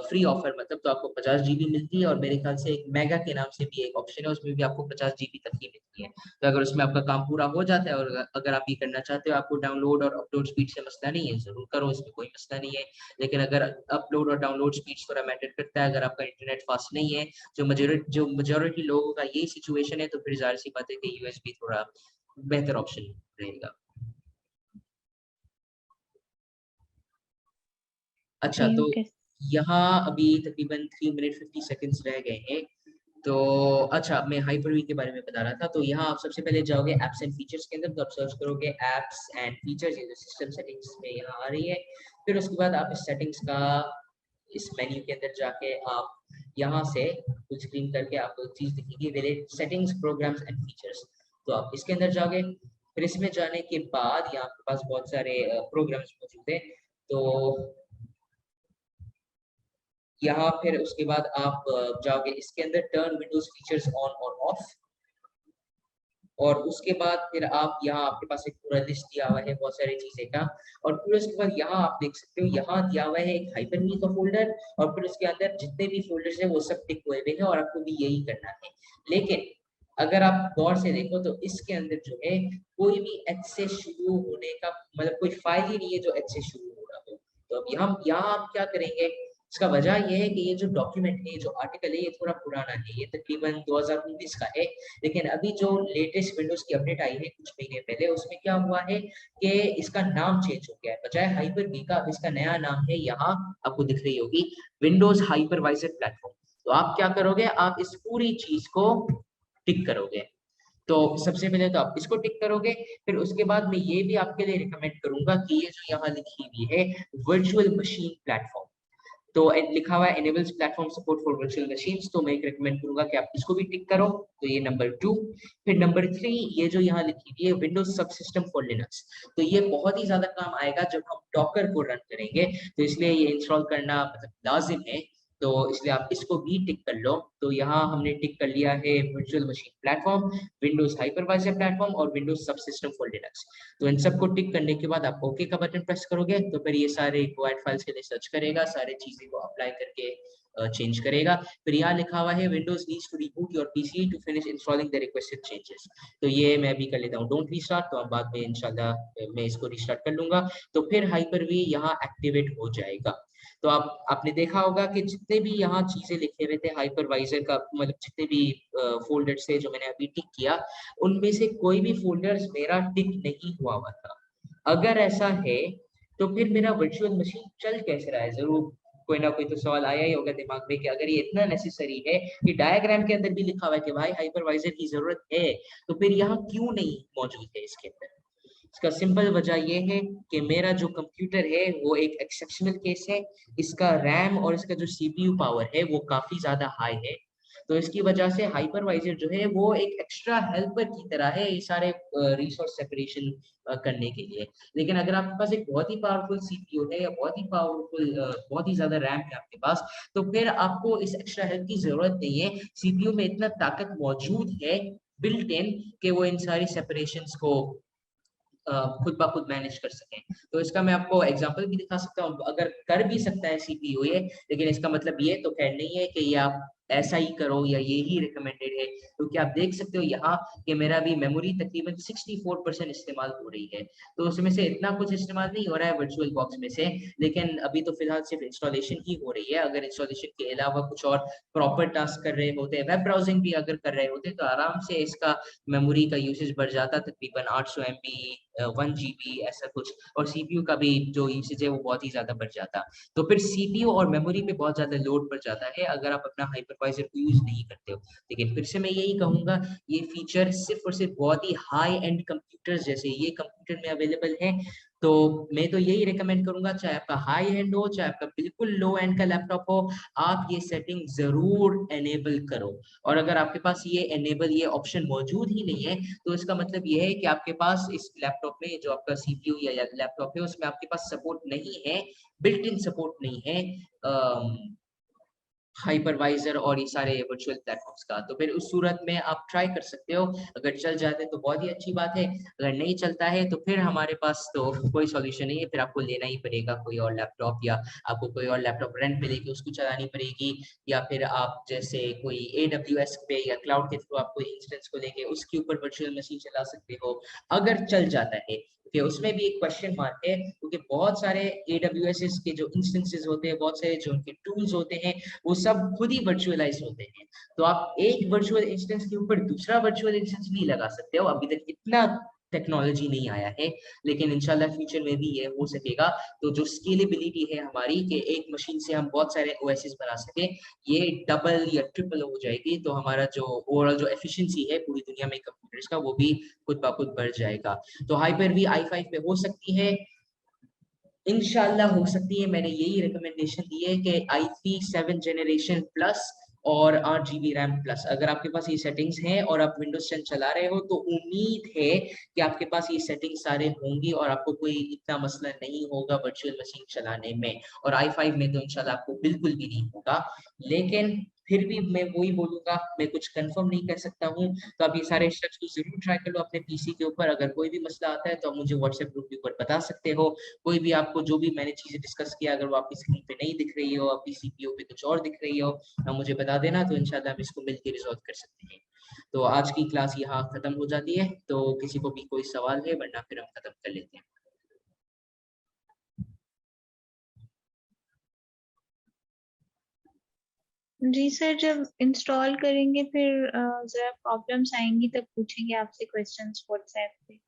फ्री ऑफर मतलब तो आपको 50 GB मिलती है, और मेरे ख्याल से एक मेगा के नाम से भी एक ऑप्शन है, उसमें भी आपको 50 GB तक की मिलती है। तो अगर उसमें आपका काम पूरा हो जाता है और अगर आप ये करना चाहते हो, आपको डाउनलोड और अपलोड स्पीड से मसला नहीं है, जरूर करो, इसमें कोई मसला नहीं है। लेकिन अगर अपलोड और डाउनलोड स्पीड थोड़ा मैटर करता है, अगर आपका इंटरनेट फास्ट नहीं है, जो मेजोरिटी लोगों का यही सिचुएशन है, तो फिर जाहिर सी बात है कि USB थोड़ा बेहतर ऑप्शन रहेगा। अच्छा, तो ओके। यहाँ अभी तकरीबन 3 मिनट 50 सेकंड्स रह गए हैं। तो अच्छा, मैं हाइपर-V के बारे में बता रहा था। तो यहाँ आप सबसे पहले जाओगे एप्स एंड फीचर्स के अंदर, तो आप सर्च करोगे एप्स एंड फीचर्स, ये जो सिस्टम सेटिंग्स में यहाँ आ रही है। फिर उसके बाद आप इस सेटिंग्स का इस मेन्यू के अंदर जाके आप यहाँ से फुल स्क्रीन करके आपको एक चीज दिखेगी, related settings programs and features. तो आप इसके अंदर जाओगे। फिर इसमें जाने के बाद यहाँ आपके पास बहुत सारे प्रोग्राम्स मौजूद है। तो यहाँ फिर उसके बाद आप जाओगे इसके अंदर टर्न विंडोज फीचर्स ऑन और ऑफ, और उसके बाद फिर आप यहाँ आपके पास एक पूरा लिस्ट दिया हुआ है बहुत सारी चीजें का। और फिर उसके बाद यहाँ आप देख सकते हो, यहाँ दिया हुआ है एक हाइपर-V का फोल्डर, और फिर उसके अंदर जितने भी फोल्डर्स है वो सब टिक हुए हैं, और आपको भी यही करना है। लेकिन अगर आप गौर से देखो तो इसके अंदर जो है कोई भी एच से शुरू होने का मतलब कोई फाइल ही नहीं है जो एच से शुरू हो रहा हो। तो अब यहाँ आप क्या करेंगे, इसका वजह ये है कि ये जो डॉक्यूमेंट है, जो आर्टिकल है, ये थोड़ा पुराना है, ये तकरीबन 2019 का है। लेकिन अभी जो लेटेस्ट विंडोज की अपडेट आई है कुछ महीने पहले, उसमें क्या हुआ है कि इसका नाम चेंज हो गया है। बजाय हाइपर-V का अब इसका नया नाम है, यहाँ आपको दिख रही होगी, विंडोज हाइपरवाइजर प्लेटफॉर्म। तो आप क्या करोगे, आप इस पूरी चीज को टिक करोगे। तो सबसे पहले तो आप इसको टिक करोगे। फिर उसके बाद मैं ये भी आपके लिए रिकमेंड करूंगा कि ये जो यहाँ लिखी हुई है वर्चुअल मशीन प्लेटफॉर्म, तो लिखा हुआ है enables platform support for virtual machines, तो मैं एक रिकमेंड करूंगा कि आप इसको भी टिक करो। तो ये नंबर 2। फिर नंबर 3, ये जो यहाँ लिखी हुई है विंडोज सबसिस्टम फॉर लिनक्स, तो ये बहुत ही ज्यादा काम आएगा जब हम डॉकर को रन करेंगे, तो इसलिए ये इंस्टॉल करना मतलब लाजिम है। तो इसलिए आप इसको भी टिक कर लो। तो यहाँ हमने टिक कर लिया है virtual machine platform, Windows hypervisor platform और विंडोज सबसिस्टम फॉर लिनक्स। तो इन सबको टिक करने के बाद आप ओके का बटन प्रेस करोगे, तो फिर ये सारे रिक्वायर्ड फाइल्स के लिए सर्च करेगा, सारे चीजें को अप्लाई करके चेंज करेगा। फिर यहाँ लिखा हुआ है Windows needs to reboot your PC to finish installing the requested changes, तो ये मैं भी कर लेता हूँ डोंट रीस्टार्ट, तो अब बाद में इंशाल्लाह मैं इसको रिस्टार्ट कर लूंगा। तो फिर हाइपर-V यहाँ एक्टिवेट हो जाएगा। तो आपने देखा होगा कि जितने भी यहाँ चीजें लिखे हुए थे हाइपरवाइजर का, मतलब जितने भी फोल्डर्स थे जो मैंने अभी टिक किया, उनमें से कोई भी फोल्डर्स मेरा टिक नहीं हुआ था। अगर ऐसा है तो फिर मेरा वर्चुअल मशीन चल कैसे रहा है, जरूर कोई ना कोई तो सवाल आया ही होगा दिमाग में कि अगर ये इतना नेसेसरी है कि डायग्राम के अंदर भी लिखा हुआ है कि भाई हाइपरवाइजर की जरूरत है, तो फिर यहाँ क्यों नहीं मौजूद है इसके अंदर। इसका सिंपल वजह ये है कि मेरा जो कंप्यूटर है वो एक एक्सेप्शनल केस है, इसका रैम और इसका जो सीपीयू पावर है वो काफी ज्यादा हाई है। तो इसकी वजह से हाइपरवाइजर जो है वो एक एक्स्ट्रा हेल्पर की तरह है ये सारे रिसोर्स सेपरेशन करने के लिए। लेकिन अगर आपके पास एक बहुत ही पावरफुल सीपीयू है या बहुत ही पावरफुल बहुत ही ज्यादा रैम है आपके पास, तो फिर आपको इस एक्स्ट्रा हेल्प की जरूरत नहीं है। सीपीयू में इतना ताकत मौजूद है बिल्ट इन कि वो इन सारी सेपरेशंस को खुद ब खुद मैनेज कर सकें। तो इसका मैं आपको एग्जांपल भी दिखा सकता हूँ, अगर कर भी सकता है सीपीयू ये, लेकिन इसका मतलब ये तो खैर नहीं है कि ये आप ऐसा ही करो या ये ही रिकमेंडेड है, क्योंकि आप देख सकते हो यहाँ कि मेरा भी मेमोरी तकरीबन 64% इस्तेमाल हो रही है, तो उसमें से इतना कुछ इस्तेमाल नहीं हो रहा है वर्चुअल बॉक्स में से। लेकिन अभी तो फिलहाल सिर्फ इंस्टॉलेशन ही हो रही है, अगर इंस्टॉलेशन के अलावा कुछ और प्रॉपर टास्क कर रहे होते, वेब ब्राउजिंग भी अगर कर रहे होते, तो आराम से इसका मेमोरी का यूसेज बढ़ जाता, तकरीबन 800 MB 1 GB ऐसा कुछ, और सीपीयू का भी जो यूसेज है वो बहुत ही ज्यादा बढ़ जाता। तो फिर सीपीयू और मेमोरी पे बहुत ज्यादा लोड बढ़ जाता है अगर आप अपना हाइपरवाइजर को यूज नहीं करते हो। लेकिन फिर से मैं यही कहूंगा, ये फीचर सिर्फ और सिर्फ बहुत ही हाई एंड कंप्यूटर्स जैसे ये कंप्यूटर में अवेलेबल है। तो मैं तो यही रिकमेंड करूंगा, चाहे आपका हाई एंड हो चाहे आपका बिल्कुल लो एंड का लैपटॉप हो, आप ये सेटिंग जरूर एनेबल करो। और अगर आपके पास ये एनेबल ये ऑप्शन मौजूद ही नहीं है, तो इसका मतलब ये है कि आपके पास इस लैपटॉप में जो आपका सीपीयू या लैपटॉप है उसमें आपके पास सपोर्ट नहीं है, बिल्ट इन सपोर्ट नहीं है हाइपरवाइजर और ये सारे वर्चुअल प्लेटफॉर्म्स का। तो फिर उस सूरत में आप ट्राई कर सकते हो, अगर चल जाते तो बहुत ही अच्छी बात है, अगर नहीं चलता है तो फिर हमारे पास तो कोई सॉल्यूशन नहीं है, फिर आपको लेना ही पड़ेगा कोई और लैपटॉप, या आपको कोई और लैपटॉप रेंट पे लेके उसको चलानी पड़ेगी, या फिर आप जैसे कोई AWS पे या क्लाउड के थ्रू आप कोई इंस्टेंस को लेके उसके ऊपर वर्चुअल मशीन चला सकते हो अगर चल जाता है। कि उसमें भी एक क्वेश्चन मार्क है, क्योंकि बहुत सारे AWS के जो इंस्टेंसेस होते हैं, बहुत सारे जो उनके टूल्स होते हैं, वो सब खुद ही वर्चुअलाइज होते हैं। तो आप एक वर्चुअल इंस्टेंस के ऊपर दूसरा वर्चुअल इंस्टेंस नहीं लगा सकते हो, अभी तक इतना टेक्नोलॉजी नहीं आया है, लेकिन इंशाल्लाह फ्यूचर में भी ये हो सकेगा। तो जो स्केलेबिलिटी है हमारी कि एक मशीन से हम बहुत सारे OSs बना सके, ये डबल या ट्रिपल हो जाएगी। तो हमारा जो ओवरऑल जो एफिशिएंसी है पूरी दुनिया में कंप्यूटर्स का, वो भी खुद ब खुद बढ़ जाएगा। तो Hyper-V i5 पे हो सकती है, इंशाल्लाह हो सकती है। मैंने यही रिकमेंडेशन दी है कि i3 7th जनरेशन प्लस और 8 GB रैम प्लस, अगर आपके पास ये सेटिंग्स हैं और आप विंडोज 10 चला रहे हो तो उम्मीद है कि आपके पास ये सेटिंग्स सारे होंगी और आपको कोई इतना मसला नहीं होगा वर्चुअल मशीन चलाने में। और i5 में तो इंशाल्लाह आपको बिल्कुल भी नहीं होगा, लेकिन फिर भी मैं वही बोलूंगा, मैं कुछ कंफर्म नहीं कर सकता हूँ। तो आप ये सारे स्टेप्स को जरूर ट्राई कर लो अपने PC के ऊपर। अगर कोई भी मसला आता है तो आप मुझे WhatsApp ग्रुप के ऊपर बता सकते हो। कोई भी आपको जो भी मैंने चीजें डिस्कस किया, अगर वो आपकी स्क्रीन पे नहीं दिख रही हो, आपकी CPU पे कुछ और दिख रही हो, आप मुझे बता देना, तो इंशाल्लाह हम इसको मिलकर रिजॉल्व कर सकते हैं। तो आज की क्लास यहाँ खत्म हो जाती है। तो किसी को भी कोई सवाल है, वरना फिर हम खत्म कर लेते हैं। जी सर, जब इंस्टॉल करेंगे फिर जरा प्रॉब्लम्स आएंगी तब पूछेंगे आपसे क्वेश्चंस व्हाट्सएप पे।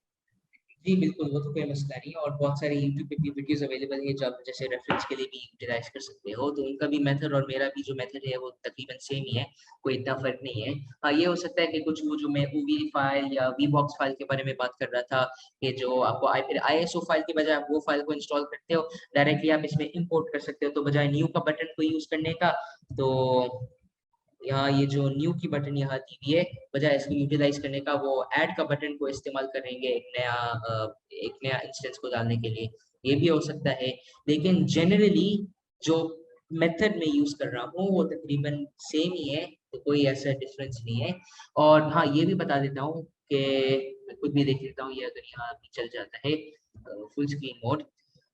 जी बिल्कुल, वो तो कोई मसला नहीं है, और बहुत सारे YouTube पे भी वीडियोस अवेलेबल है जो आप जैसे रेफरेंस के लिए भी यूटिलाइज कर सकते हो। तो उनका भी मेथड और मेरा भी जो मेथड है वो तकरीबन सेम ही है, कोई इतना फर्क नहीं है। हाँ, ये हो सकता है कि कुछ वो जो मैं OV फाइल या VBox फाइल के बारे में बात कर रहा था, कि जो आपको फिर ISO फाइल की बजाय आप वो फाइल को इंस्टॉल करते हो, डायरेक्टली आप इसमें इंपोर्ट कर सकते हो, तो बजाय न्यू का बटन को यूज करने का, तो यहाँ ये जो न्यू की बटन यहाँ दी हुई है, बजाय इसको यूटिलाइज करने का वो ऐड का बटन को इस्तेमाल करेंगे एक नया इंस्टेंस को डालने के लिए। ये भी हो सकता है, लेकिन जनरली जो मेथड में यूज कर रहा हूँ वो तकरीबन सेम ही है, तो कोई ऐसा डिफरेंस नहीं है। और हाँ, ये भी बता देता हूँ कि मैं खुद भी देख लेता हूँ, ये अगर यहाँ भी चल जाता है फुल स्क्रीन मोड,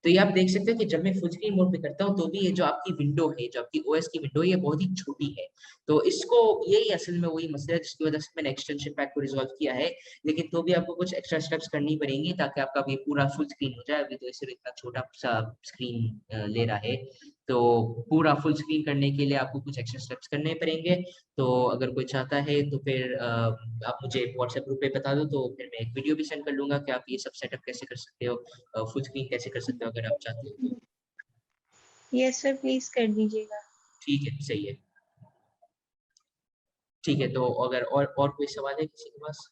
तो ये आप देख सकते हो कि जब मैं फुल स्क्रीन मोड पे करता हूँ तो भी ये जो आपकी विंडो है, जो आपकी OS की विंडो है, ये बहुत ही छोटी है। तो इसको, यही असल में वही मसला है जिसकी वजह से मैंने एक्सटेंशन पैक को रिजॉल्व किया है, लेकिन तो भी आपको कुछ एक्स्ट्रा स्टेप्स करनी पड़ेंगी ताकि आपका भी पूरा फुल स्क्रीन हो जाए। अभी तो सिर्फ इतना छोटा सा स्क्रीन ले रहा है, तो पूरा फुल स्क्रीन करने के लिए आपको कुछ एक्स्ट्रा स्टेप्स करने पड़ेंगे। तो अगर कोई चाहता है तो फिर आप मुझे व्हाट्सएप ग्रुप पे बता दो, तो फिर मैं एक वीडियो भी सेंड कर लूंगा कि आप ये सब सेटअप कैसे कर सकते हो, फुल स्क्रीन कैसे कर सकते हो अगर आप चाहते हो तो। यस सर, प्लीज कर दीजिएगा। ठीक है, सही है। ठीक है, तो अगर और कोई सवाल है किसी के पास?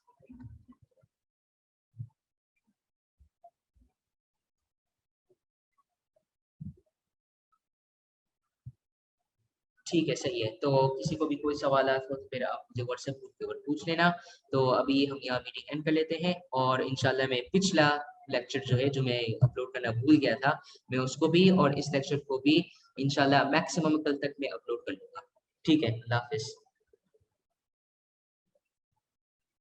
ठीक है, सही है। तो किसी को भी कोई सवाल हो तो फिर आप मुझे व्हाट्सएप ग्रुप के ऊपर पूछ लेना। तो अभी हम यहाँ मीटिंग एंड कर लेते हैं, और इंशाल्लाह मैं पिछला लेक्चर जो है, जो मैं अपलोड करना भूल गया था, मैं उसको भी और इस लेक्चर को भी इंशाल्लाह मैक्सिमम कल तक मैं अपलोड कर लूंगा। ठीक है, अल्लाह हाफिज।